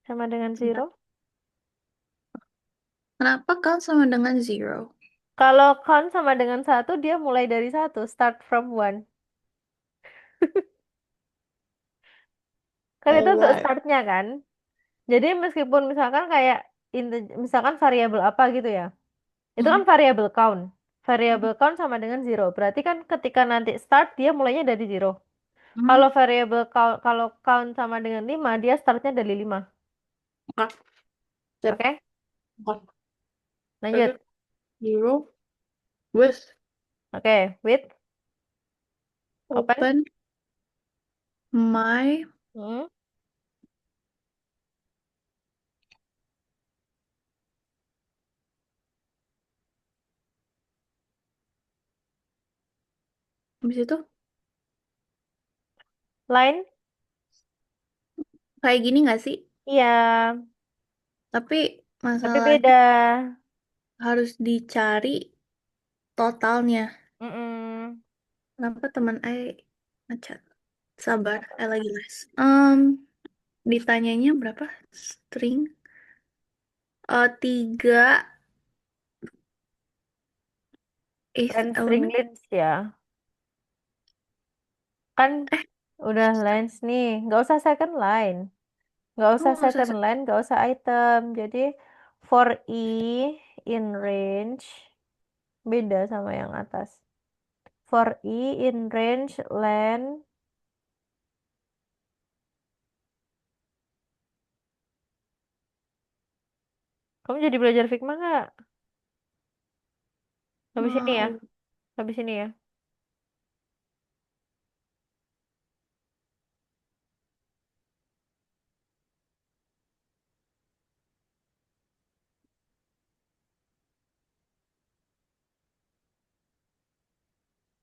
Sama dengan Bentar. zero. Kenapa count sama dengan zero? Kalau count sama dengan satu, dia mulai dari satu. Start from one. Kan itu untuk Alright. startnya kan. Jadi meskipun misalkan kayak misalkan variabel apa gitu ya. Itu kan Mhm. variabel count. Variabel count sama dengan zero. Berarti kan ketika nanti start dia mulainya dari zero. Mhm. Kalau variabel count kalau count sama dengan 5 dia startnya dari 5. Oke, sip. Oke? Oke. Berarti Lanjut. zero. Wes, Oke, with open. open my, Hmm. habis itu Line. kayak gini nggak sih? Iya, Tapi tapi masalahnya beda. harus dicari totalnya. Mm-mm. Kenapa teman ngechat? Sabar, Apa? lagi les. Ditanyanya berapa? String? 3 eighth Line string element? lines ya. Kan Eh, udah lines nih. Nggak usah second line. Nggak usah kamu nggak usah. second line, nggak usah item. Jadi for E in range beda sama yang atas. For E in range len. Kamu jadi belajar Figma nggak? Habis ini ya. Mau. Habis ini ya.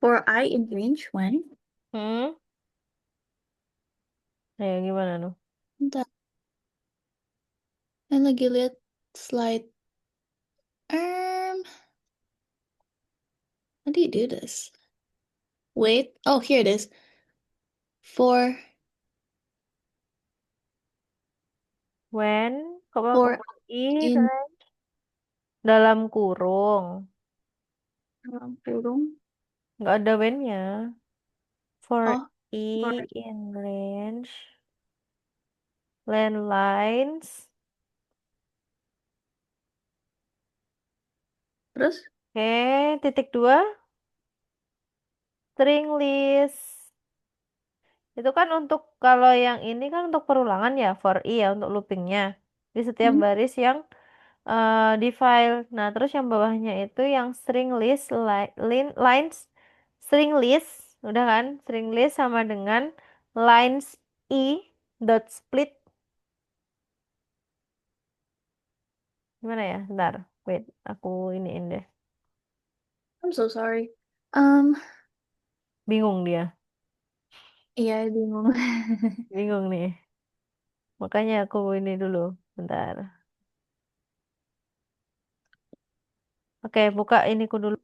For I in range when? Hmm? Ya gimana tuh? Bentar, saya lagi lihat slide. Um, how do you do this? Wait. Oh, here it is. For When? Coba for I in dalam kurung. dalam kurung. Nggak ada when-nya. For Oh, for E in range. Landlines. terus? Oke, titik dua. String list. Itu kan untuk kalau yang ini kan untuk perulangan ya, for i ya untuk loopingnya di setiap Hmm? baris yang di file. Nah, terus yang bawahnya itu yang string list, lines, string list, udah kan? String list sama dengan lines i dot split. Gimana ya? Ntar, wait, aku iniin deh. I'm so sorry. Um, Bingung dia, iya bingung. bingung nih. Makanya aku ini dulu, bentar. Oke, buka iniku dulu.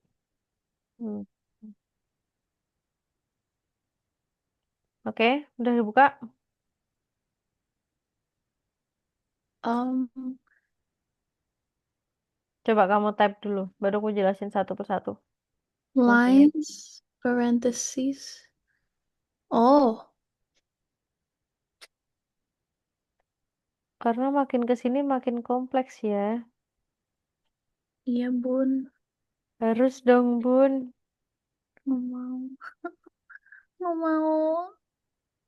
Hmm. Oke, udah dibuka. Um, Coba kamu type dulu, baru aku jelasin satu persatu. Fungsinya. lines, parentheses. Oh, Karena makin ke sini makin kompleks ya. iya bun. Harus dong, Bun. Nggak mau. Nggak mau.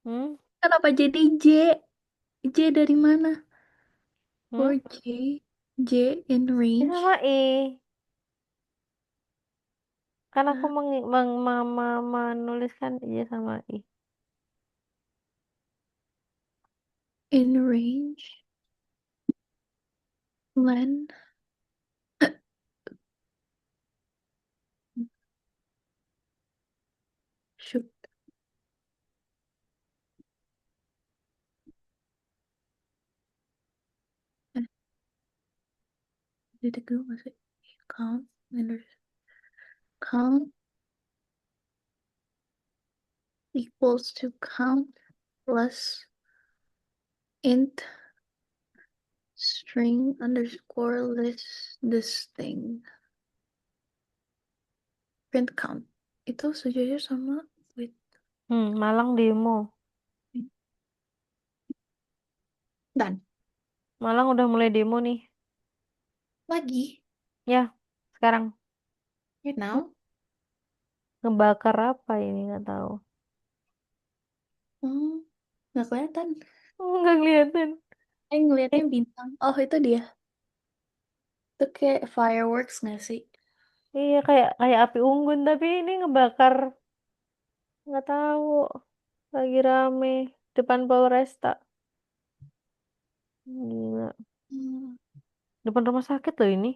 Hmm? Kenapa jadi J? J dari mana? Hmm? For J. J in Ini range. sama I. Kan aku Uh, menuliskan I sama I. in range. Len. Shoot. Eh, did it go? Was it count? And there's count equals to count plus int string underscore list this thing. Print count. Itu sejajar sama with Malang demo. dan Malang udah mulai demo nih. lagi Ya, sekarang. right Hmm? now. Ngebakar apa ini nggak tahu. Hmm, nggak kelihatan. Nggak kelihatan. Eh, Ngeliatnya bintang. Oh, itu dia. Itu kayak fireworks nggak sih? Iya kayak kayak api unggun tapi ini ngebakar nggak tahu lagi rame depan Polresta. Gila. Hmm. Depan rumah sakit loh ini.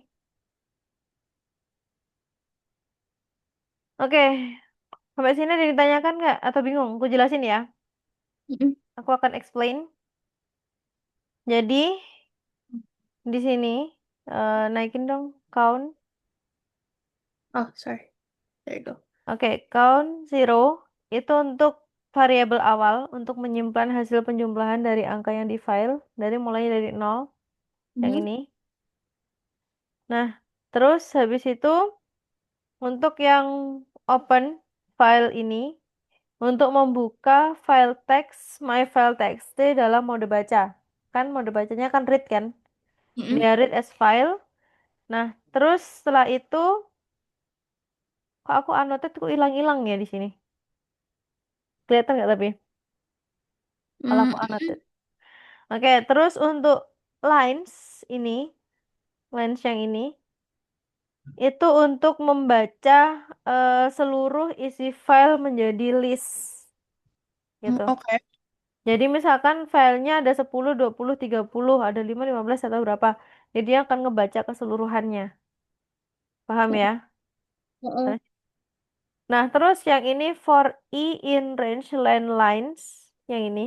Oke, sampai sini ada yang ditanyakan nggak atau bingung? Aku jelasin ya. Mm-mm. Aku akan explain. Jadi di sini naikin dong count. Oh, sorry. There you go. Oke, count zero itu untuk variabel awal untuk menyimpan hasil penjumlahan dari angka yang di file dari mulai dari nol yang Mhm. ini. Nah, terus habis itu untuk yang open file ini untuk membuka file text my file text dalam mode baca. Kan mode bacanya kan read kan? Dia Mm-mm. read as file. Nah, terus setelah itu kok aku annotate kok hilang-hilang ya di sini. Kelihatan nggak tapi kalau aku Mm-mm. annotate. Oke, terus untuk lines ini, lines yang ini itu untuk membaca seluruh isi file menjadi list Mm, gitu. oke. Jadi misalkan filenya ada 10, 20, 30, ada 5, 15 atau berapa. Jadi dia akan ngebaca keseluruhannya. Paham ya? Mm-mm. Nah, terus yang ini for i in range line lines, yang ini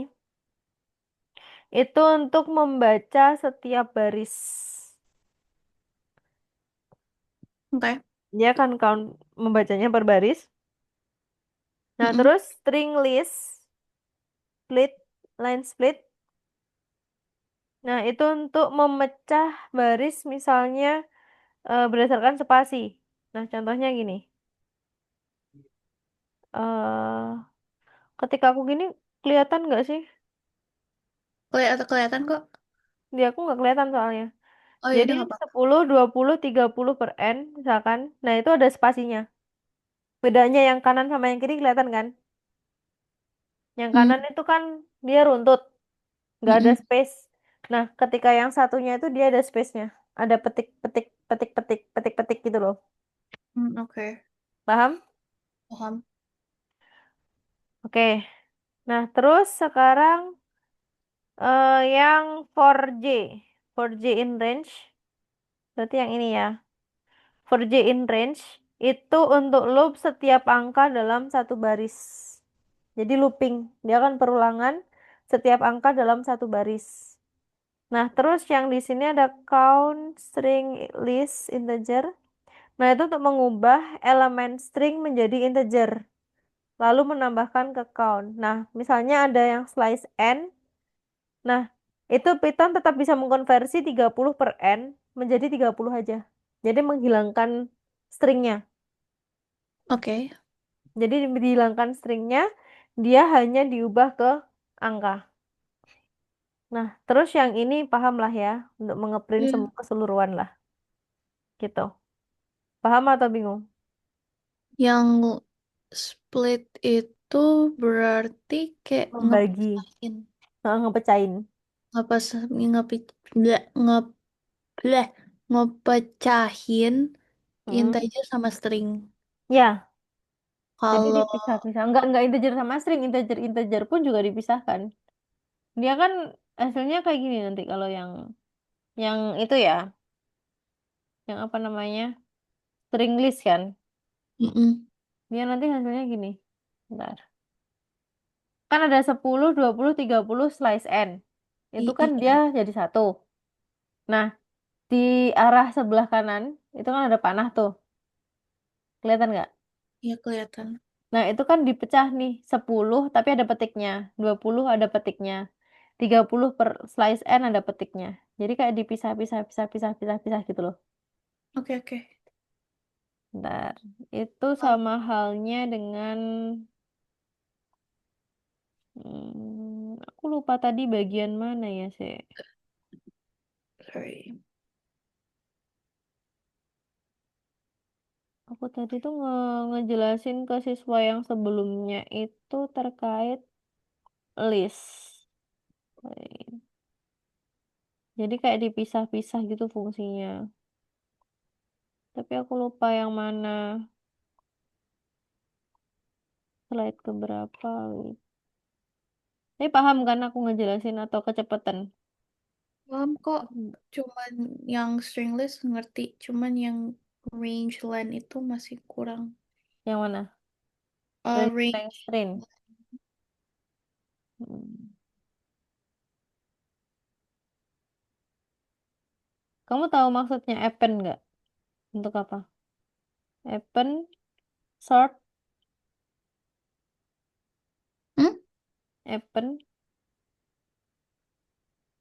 itu untuk membaca setiap baris. Oke. Dia akan count membacanya per baris. Nah, Mm-mm. terus string list, split, line split. Nah, itu untuk memecah baris misalnya berdasarkan spasi. Nah, contohnya gini. eh ketika aku gini, kelihatan nggak sih? Kelihatan kok. Di aku nggak kelihatan soalnya. Oh ya Jadi udah nggak apa-apa. 10, 20, 30 per N misalkan. Nah, itu ada spasinya. Bedanya yang kanan sama yang kiri kelihatan kan? Yang Mm. kanan itu kan dia runtut, nggak ada Mm-mm. space. Nah, ketika yang satunya itu dia ada space-nya. Ada petik, petik, petik, petik, petik, petik gitu loh. Mm, oke. Paham? Paham. Oke. Nah, terus sekarang yang 4J. 4J in range. Berarti yang ini ya. 4J in range itu untuk loop setiap angka dalam satu baris. Jadi looping. Dia akan perulangan setiap angka dalam satu baris. Nah, terus yang di sini ada count string list integer. Nah, itu untuk mengubah elemen string menjadi integer, lalu menambahkan ke count. Nah, misalnya ada yang slice n. Nah, itu Python tetap bisa mengkonversi 30 per n menjadi 30 aja. Jadi menghilangkan stringnya. Oke. Jadi dihilangkan stringnya, dia hanya diubah ke angka. Nah, terus yang ini paham lah ya, untuk mengeprint Iya. semua keseluruhan lah, gitu. Paham atau bingung? Yang split itu berarti kayak Membagi, ngepisahin. ngepecahin. Ngepas, ngepi, nggak, bleh, ngepecahin Mm. integer sama string. Ya, jadi Kalau dipisah-pisah. Enggak integer sama string, integer pun juga dipisahkan. Dia kan hasilnya kayak gini nanti kalau yang itu ya, yang apa namanya? String list kan. mm-mm. Dia nanti hasilnya gini. Bentar. Kan ada 10, 20, 30 slice n. Itu kan dia Iya, jadi satu. Nah, di arah sebelah kanan itu kan ada panah tuh. Kelihatan nggak? iya kelihatan. Nah, itu kan dipecah nih 10 tapi ada petiknya, 20 ada petiknya, 30 per slice n ada petiknya. Jadi kayak dipisah, pisah, pisah, pisah, pisah, pisah gitu loh. Oke, oke. Bentar. Itu Paham. sama halnya dengan aku lupa tadi bagian mana ya, sih. Sorry. Aku tadi tuh ngejelasin ke siswa yang sebelumnya itu terkait list. Jadi kayak dipisah-pisah gitu fungsinya. Tapi aku lupa yang mana. Slide keberapa. Tapi paham kan aku ngejelasin atau kecepatan? Paham kok, cuman yang stringless ngerti, cuman yang range line itu masih kurang. Yang mana? Range Range. train. Hmm. Kamu tahu maksudnya appen nggak? Untuk apa? Appen, short, Hmm? appen.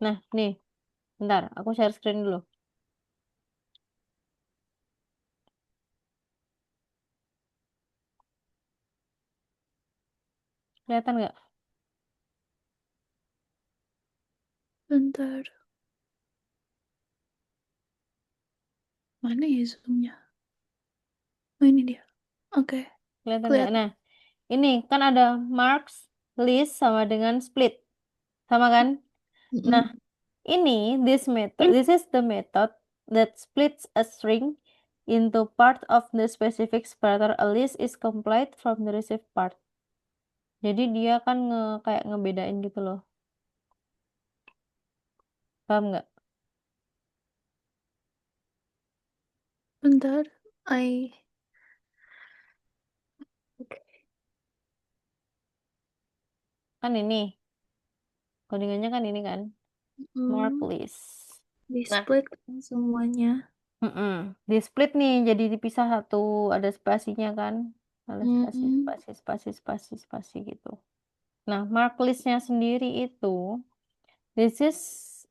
Nah, nih, bentar, aku share screen dulu. Kelihatan nggak? Bentar, mana ya zoomnya? Oh ini dia. Oke, Kelihatan nggak? kelihatan. Nah, ini kan ada marks, list, sama dengan split. Sama kan? Nah, Mm-mm. ini, this is the method that splits a string into part of the specific separator. A list is complete from the received part. Jadi dia kan kayak ngebedain gitu loh. Paham nggak? Bentar, I. Oke. Kan ini, codingannya kan ini kan, mark Hmm, list. di Nah, split kan semuanya. mm-mm. Di split nih, jadi dipisah satu, ada spasinya kan, ada spasi, Hmm, spasi, spasi, spasi, spasi gitu. Nah, mark listnya sendiri itu, this is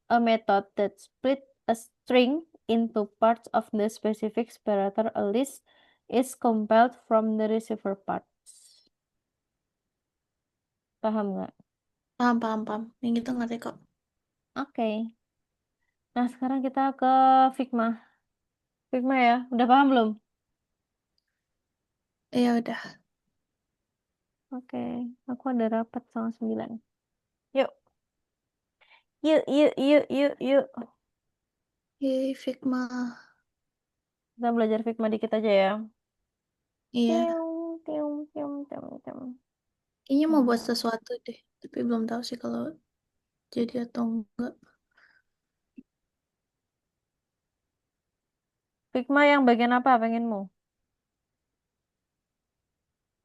a method that split a string into parts of the specific separator. A list is compiled from the receiver parts. Paham nggak? paham, paham, paham. Yang itu ngerti kok. Oke. Nah, sekarang kita ke Figma. Figma ya, udah paham belum? Ya udah. Oke, aku ada rapat sama 9. Yuk, yuk, yuk, yuk, yuk, yuk. Yay, Figma. Kita belajar Figma dikit aja ya. Iya. Tiung, tiung, tiung, tiung, tiung. Kayaknya mau buat Nah, sesuatu deh. Tapi belum tahu sih kalau jadi atau enggak. Figma yang bagian apa pengenmu?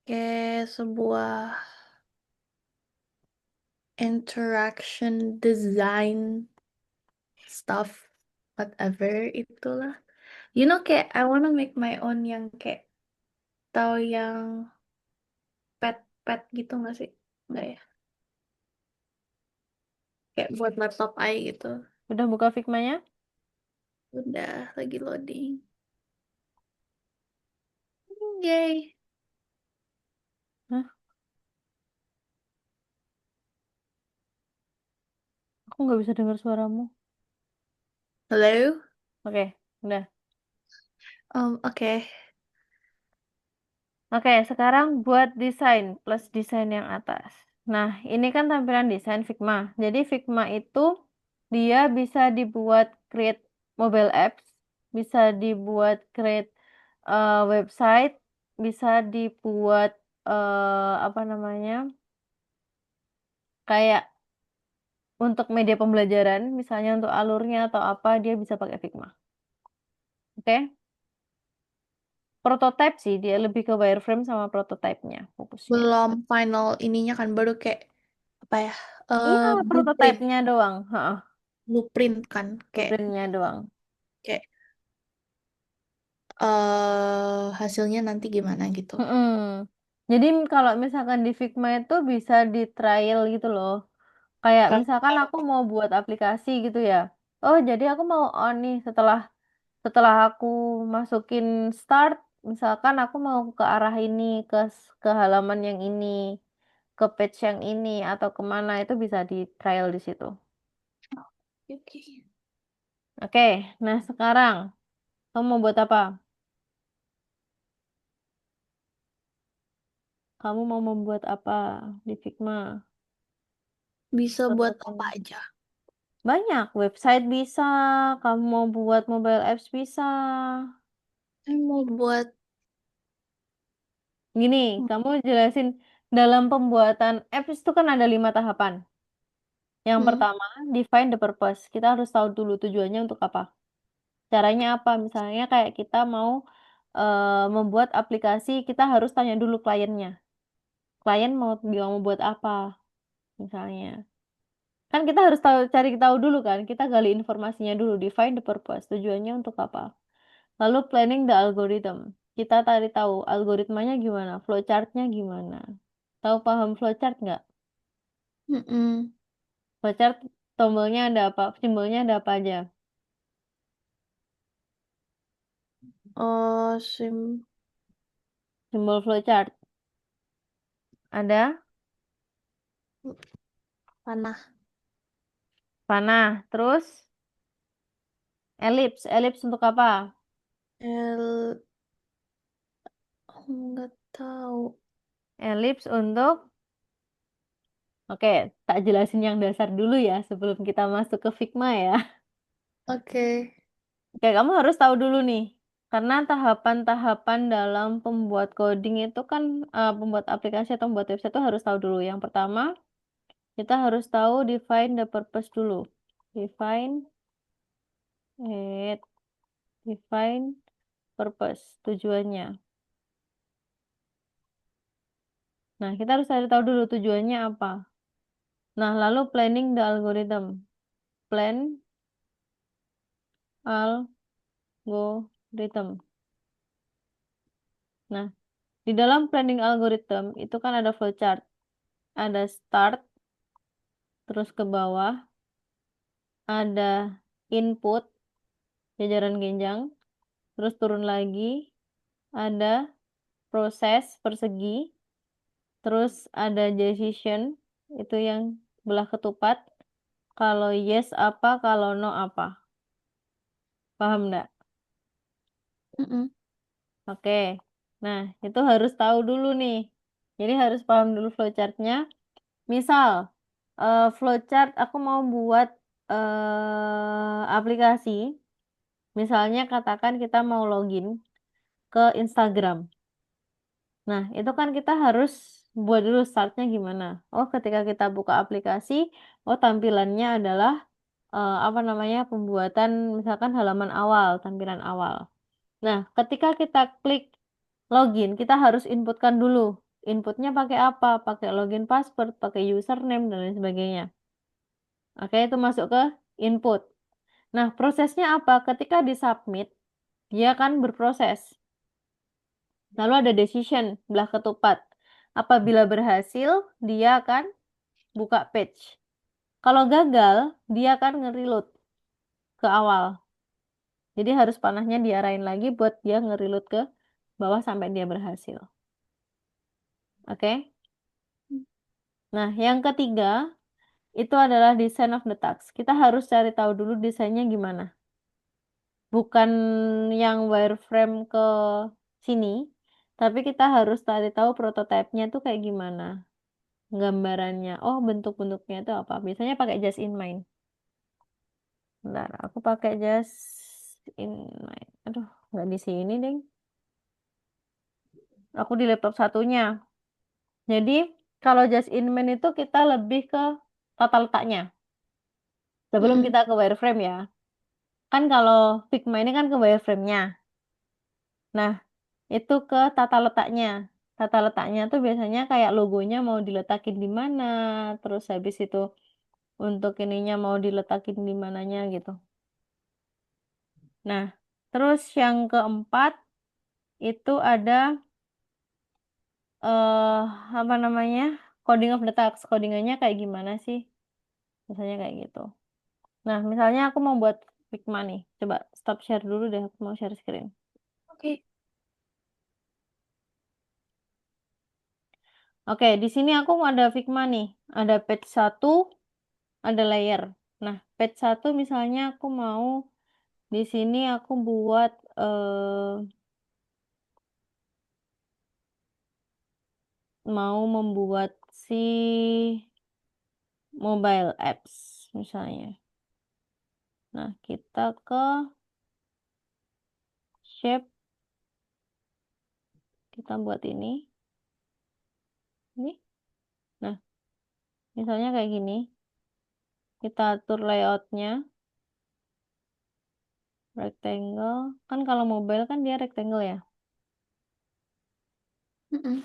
Kayak sebuah interaction design stuff whatever itulah. You know kayak I wanna make my own yang kayak tahu yang pet gitu nggak sih? Nggak ya? Kayak buat laptop I gitu. Udah buka Figmanya? Udah lagi loading. Yay. Hah? Aku nggak bisa dengar suaramu. Hello? Oke, udah. Oke. Oke, sekarang buat desain plus desain yang atas. Nah, ini kan tampilan desain Figma. Jadi Figma itu dia bisa dibuat create mobile apps, bisa dibuat create website, bisa dibuat apa namanya? Kayak untuk media pembelajaran, misalnya untuk alurnya atau apa, dia bisa pakai Figma. Oke? Prototype sih, dia lebih ke wireframe sama prototipenya fokusnya. Belum final ininya kan baru kayak apa ya? Iya, Blueprint. prototipenya doang. Heeh, Blueprint kan kayak blueprintnya doang. kayak hasilnya nanti gimana gitu. Mm-mm. Jadi kalau misalkan di Figma itu bisa di trial gitu loh. Kayak misalkan aku mau buat aplikasi gitu ya. Oh, jadi aku mau on nih setelah setelah aku masukin start, misalkan aku mau ke arah ini, ke halaman yang ini, ke page yang ini atau kemana itu bisa di trial di situ. Oke. Oke, nah sekarang kamu mau buat apa? Kamu mau membuat apa di Figma? Bisa buat apa Contohnya. aja. Banyak, website bisa, kamu mau buat mobile apps bisa. Saya mau buat. Gini, kamu jelasin dalam pembuatan apps itu kan ada 5 tahapan. Yang Hmm, pertama, define the purpose. Kita harus tahu dulu tujuannya untuk apa. Caranya apa? Misalnya kayak kita mau membuat aplikasi, kita harus tanya dulu kliennya. Klien mau buat apa, misalnya. Kan kita harus cari tahu dulu kan. Kita gali informasinya dulu. Define the purpose. Tujuannya untuk apa. Lalu planning the algorithm. Kita tadi tahu algoritmanya gimana, flowchart-nya gimana. Tahu paham flowchart nggak? mm-mm. Flowchart tombolnya ada apa, simbolnya ada apa aja. Oh, sim Simbol flowchart. Ada panah. panah. Terus elips. Elips untuk apa? L, oh, nggak tahu. Elips untuk, oke, tak jelasin yang dasar dulu ya sebelum kita masuk ke Figma ya. Oke. Oke, kamu harus tahu dulu nih. Karena tahapan-tahapan dalam pembuat coding itu kan pembuat aplikasi atau membuat website itu harus tahu dulu. Yang pertama, kita harus tahu define the purpose dulu. Define it, define purpose, tujuannya. Nah, kita harus cari tahu dulu tujuannya apa. Nah, lalu planning the algorithm. Plan algorithm. Nah, di dalam planning algorithm itu kan ada flowchart. Ada start, terus ke bawah, ada input, jajaran genjang, terus turun lagi, ada proses persegi, terus ada decision, itu yang belah ketupat, kalau yes apa, kalau no apa. Paham nggak? Mm-mm. Oke. Nah, itu harus tahu dulu nih. Jadi harus paham dulu flowchartnya. Misal, flowchart aku mau buat aplikasi. Misalnya katakan kita mau login ke Instagram. Nah, itu kan kita harus buat dulu startnya gimana. Oh, ketika kita buka aplikasi, oh tampilannya adalah apa namanya, pembuatan misalkan halaman awal, tampilan awal. Nah, ketika kita klik login, kita harus inputkan dulu. Inputnya pakai apa? Pakai login password, pakai username, dan lain sebagainya. Oke, itu masuk ke input. Nah, prosesnya apa? Ketika disubmit, dia kan berproses. Lalu ada decision, belah ketupat. Apabila berhasil, dia akan buka page. Kalau gagal, dia akan nge-reload ke awal. Jadi harus panahnya diarahin lagi buat dia nge-reload ke bawah sampai dia berhasil. Oke? Nah, yang ketiga itu adalah design of the task. Kita harus cari tahu dulu desainnya gimana. Bukan yang wireframe ke sini, tapi kita harus cari tahu prototipenya tuh kayak gimana. Gambarannya. Oh, bentuk-bentuknya itu apa? Biasanya pakai just in mind. Bentar, aku pakai just in mind. Aduh, nggak di sini, deng. Aku di laptop satunya. Jadi, kalau just in mind itu kita lebih ke tata letaknya. Sebelum Mm-mm. kita ke wireframe ya. Kan kalau Figma ini kan ke wireframe-nya. Nah, itu ke tata letaknya. Tata letaknya tuh biasanya kayak logonya mau diletakin di mana, terus habis itu untuk ininya mau diletakin di mananya gitu. Nah, terus yang keempat itu ada eh apa namanya? Coding of the task. Codingannya kayak gimana sih? Misalnya kayak gitu. Nah, misalnya aku mau buat Figma nih. Coba stop share dulu deh, aku mau share screen. Oke. Oke, di sini aku ada Figma nih. Ada page satu, ada layer. Nah, page satu misalnya aku mau di sini aku buat mau membuat si mobile apps misalnya. Nah, kita ke shape. kita buat ini. Nah, misalnya kayak gini, kita atur layoutnya, rectangle. Kan kalau mobile kan dia rectangle ya. Mm-mm.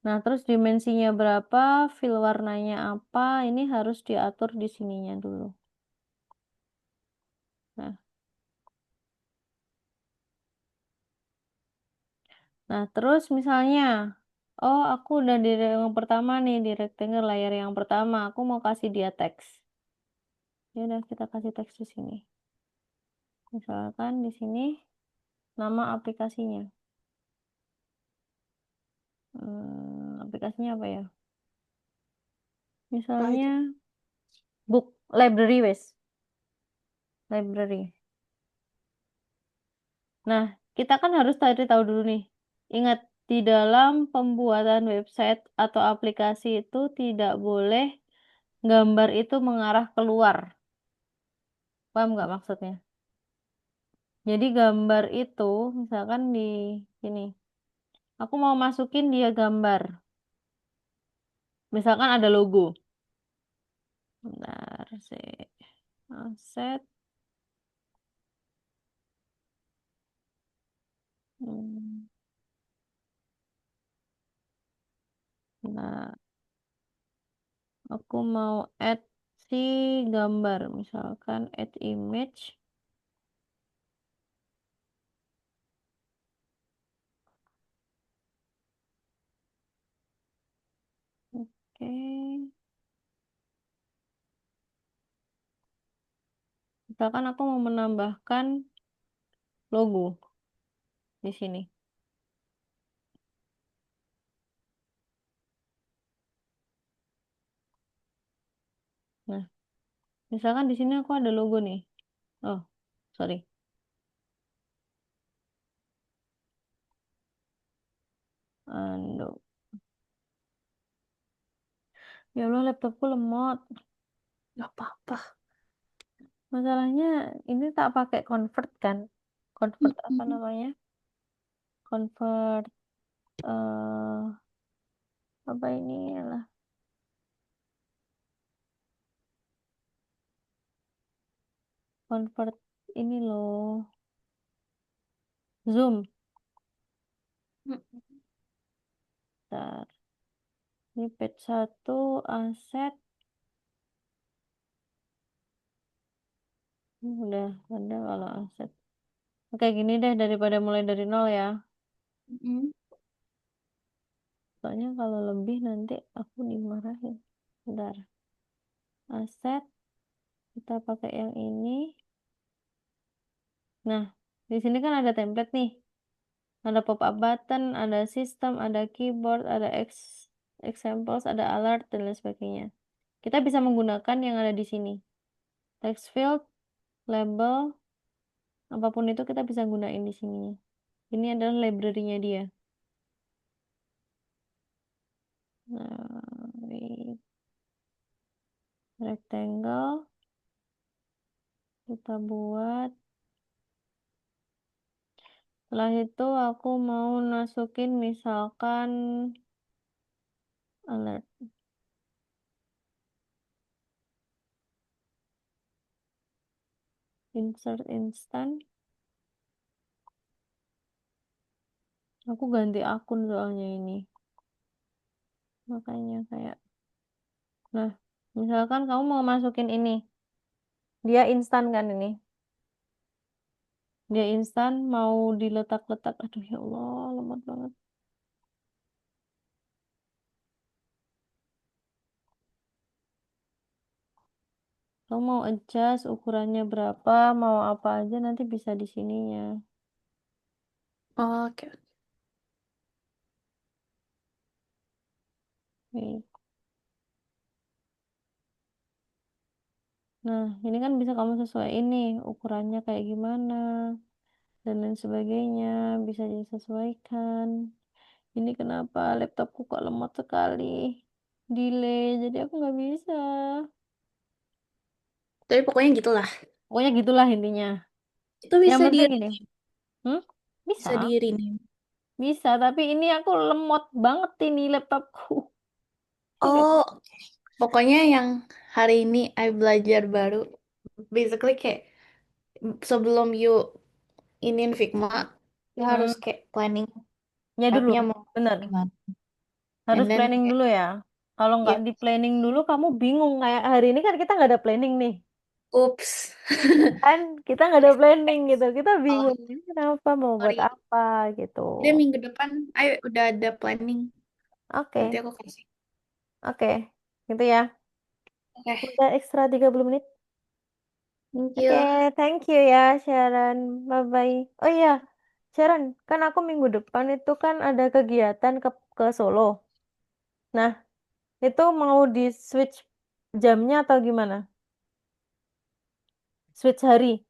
Nah, terus dimensinya berapa, fill warnanya apa, ini harus diatur di sininya dulu. Nah, terus misalnya, oh aku udah di yang pertama nih, di rectangle layar yang pertama, aku mau kasih dia teks. Ya udah kita kasih teks di sini. Misalkan di sini nama aplikasinya. Aplikasinya apa ya? Apa aja? Misalnya book library wes, library. Nah, kita kan harus cari tahu dulu nih. Ingat, di dalam pembuatan website atau aplikasi itu tidak boleh gambar itu mengarah keluar. Paham nggak maksudnya? Jadi gambar itu, misalkan di sini, aku mau masukin dia gambar. Misalkan ada logo. Bentar, sih. Aset. Hmm, Nah, aku mau add si gambar. Misalkan add image. Oke. Misalkan aku mau menambahkan logo di sini. Nah, misalkan di sini aku ada logo nih. Oh, sorry. Aduh. Ya Allah, laptopku lemot. Gak apa-apa. Masalahnya ini tak pakai convert kan? Convert apa Mm-mm. namanya? Convert eh apa ini lah? Convert ini loh. Zoom. Mm-mm. Bentar. Ini page 1 aset. Udah ada kalau aset. Oke, gini deh daripada mulai dari nol ya. Mm-mm. Soalnya kalau lebih nanti aku dimarahin. Bentar. Aset. Kita pakai yang ini. Nah, di sini kan ada template nih. Ada pop-up button, ada sistem, ada keyboard, ada examples, ada alert, dan lain sebagainya. Kita bisa menggunakan yang ada di sini. Text field, label, apapun itu kita bisa gunain di sini. Ini adalah library-nya dia. Nah, rectangle, kita buat. Setelah itu aku mau masukin misalkan alert, insert instant. Aku ganti akun soalnya ini. Makanya kayak, nah, misalkan kamu mau masukin ini. Dia instan kan ini. Dia instan mau diletak-letak. Aduh ya Allah, lemot banget. Kamu mau adjust ukurannya berapa, mau apa aja nanti bisa di sininya. Oke. Nih. Nah, ini kan bisa kamu sesuaiin nih, ukurannya kayak gimana, dan lain sebagainya, bisa disesuaikan. Ini kenapa laptopku kok lemot sekali, delay, jadi aku nggak bisa. Tapi pokoknya gitulah. Pokoknya gitulah intinya. Itu Yang bisa di penting ini, hmm? Bisa. bisa di rename. Bisa, tapi ini aku lemot banget ini laptopku. Oh, pokoknya yang hari ini I belajar baru, basically kayak sebelum you inin Figma, you harus Hmm, kayak planning ya dulu, app-nya mau bener. gimana. Harus And then planning kayak, dulu ya. Kalau nggak yep, di planning dulu, kamu bingung. Kayak hari ini kan kita nggak ada planning nih. oops. Kan kita nggak ada planning gitu. Kita Oh, bingung. Ini kenapa mau buat sorry. apa gitu. Dia minggu depan, I udah ada planning. Nanti Oke, aku kasih. oke. Gitu ya. Oke, Udah ekstra 30 menit. thank Oke, you. thank you ya Sharon. Bye-bye. Oh iya, Sharon, kan aku minggu depan itu kan ada kegiatan ke Solo. Nah, itu mau di switch jamnya atau gimana? Switch hari,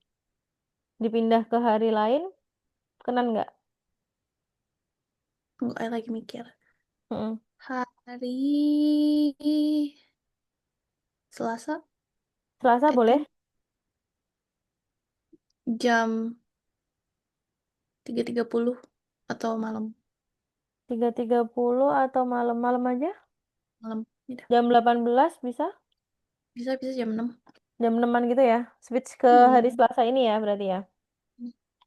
dipindah ke hari lain, kenan nggak? Tunggu, I lagi mikir. Mm-mm. Hari Selasa, Selasa I boleh? think jam 3:30 atau malam. 3:30 atau malam-malam aja? Malam. Tidak. Jam 18 bisa? Bisa, bisa jam 6. Jam 6-an gitu ya? Switch ke hari Hmm. Selasa ini ya berarti ya?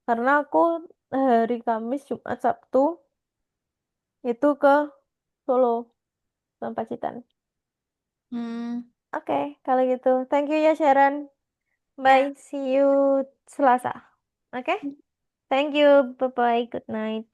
Karena aku hari Kamis, Jumat, Sabtu itu ke Solo sama Pacitan. Hmm. Oke, kalau gitu. Thank you ya Sharon. Bye, Ya. see you Selasa. Oke? Thank you. Bye-bye. Good night.